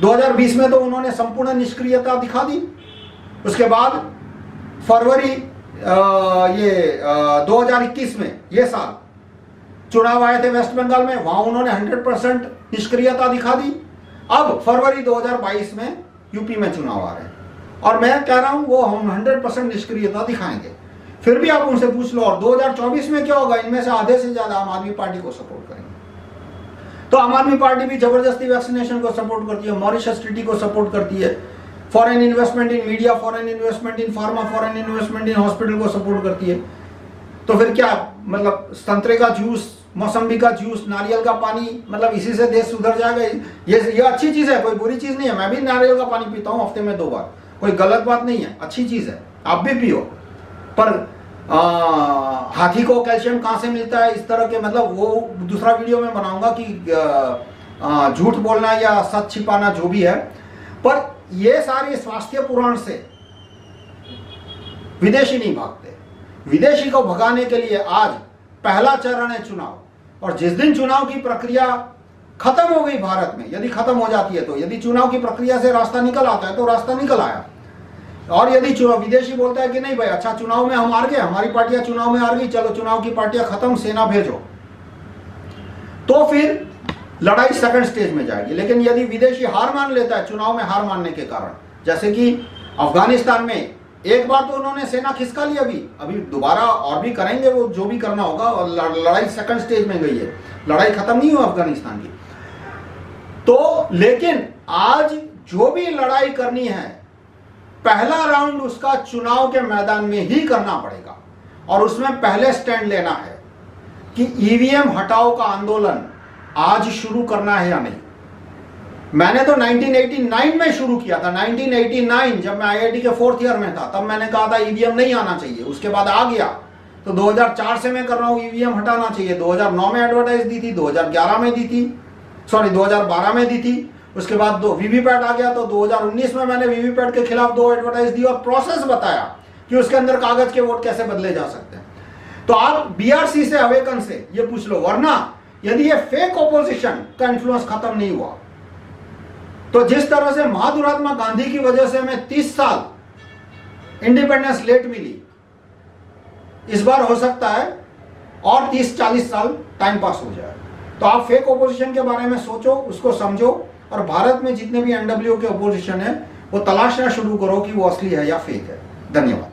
2020 में तो उन्होंने संपूर्ण निष्क्रियता दिखा दी। उसके बाद फरवरी 2021 में, ये साल चुनाव आए थे वेस्ट बंगाल में, वहां उन्होंने 100% निष्क्रियता दिखा दी। अब फरवरी 2022 में यूपी में चुनाव आ रहे हैं और मैं कह रहा हूं वो हम 100% निष्क्रियता दिखाएंगे। फिर भी आप उनसे पूछ लो। और 2024 में क्या होगा? इनमें से आधे से ज्यादा आम आदमी पार्टी को सपोर्ट करेंगे। तो आम आदमी पार्टी भी जबरदस्ती वैक्सीनेशन को सपोर्ट करती है, मॉरिशस ट्रीटी को सपोर्ट करती है, foreign investment in media, foreign investment in pharma, foreign investment in hospital को सपोर्ट करती है। तो फिर क्या मतलब संतरे का जूस, मौसम्बी का जूस, नारियल का पानी, मतलब इसी से देश सुधर जाएगा? ये अच्छी चीज है, कोई बुरी चीज नहीं है। मैं भी नारियल का पानी पीता हूँ हफ्ते में 2 बार, कोई गलत बात नहीं है, अच्छी चीज है, आप भी पियो। पर हाथी को कैल्शियम कहाँ से मिलता है, इस तरह के मतलब वो दूसरा वीडियो में बनाऊंगा कि झूठ बोलना या सच छिपाना जो भी है। पर ये सारे स्वास्थ्य पुराण से विदेशी नहीं भागते। विदेशी को भगाने के लिए आज पहला चरण है चुनाव, और जिस दिन चुनाव की प्रक्रिया खत्म हो गई भारत में, यदि खत्म हो जाती है तो। यदि चुनाव की प्रक्रिया से रास्ता निकल आता है तो रास्ता निकल आया, और यदि विदेशी बोलता है कि नहीं भाई अच्छा चुनाव में हम हार गए, हमारी पार्टियां चुनाव में हार गई, चलो चुनाव की पार्टियां खत्म, सेना भेजो, तो फिर लड़ाई सेकंड स्टेज में जाएगी। लेकिन यदि विदेशी हार मान लेता है चुनाव में हार मानने के कारण, जैसे कि अफगानिस्तान में एक बार तो उन्होंने सेना खिसका ली, अभी दोबारा और भी करेंगे वो जो भी करना होगा, और लड़ाई सेकंड स्टेज में गई है, लड़ाई खत्म नहीं हुई अफगानिस्तान की। तो लेकिन आज जो भी लड़ाई करनी है, पहला राउंड उसका चुनाव के मैदान में ही करना पड़ेगा, और उसमें पहले स्टैंड लेना है कि ईवीएम हटाओ का आंदोलन आज शुरू करना है या नहीं। मैंने तो 1989 में शुरू किया था, 1989 जब मैं आईआईटी के 4th ईयर में था, तब मैंने कहा था ईवीएम नहीं आना चाहिए। उसके बाद आ गया, तो 2004 से मैं कर रहा हूं ईवीएम हटाना चाहिए। 2009 में एडवर्टाइज दी थी, 2011 में दी थी, सॉरी 2012 में दी थी। उसके बाद वीवीपैट आ गया, तो 2019 में मैंने वीवीपैट के खिलाफ 2 एडवर्टाइज दी और प्रोसेस बताया कि उसके अंदर कागज के वोट कैसे बदले जा सकते हैं। तो आप बीआरसी से, अवेकन से ये पूछ लो, वरना यदि ये फेक ऑपोजिशन का इन्फ्लुएंस खत्म नहीं हुआ, तो जिस तरह से महात्मा गांधी की वजह से हमें 30 साल इंडिपेंडेंस लेट मिली, इस बार हो सकता है और 30-40 साल टाइम पास हो जाए। तो आप फेक ऑपोजिशन के बारे में सोचो, उसको समझो, और भारत में जितने भी एनडब्ल्यू के ऑपोजिशन है वो तलाशना शुरू करो कि वो असली है या फेक है। धन्यवाद।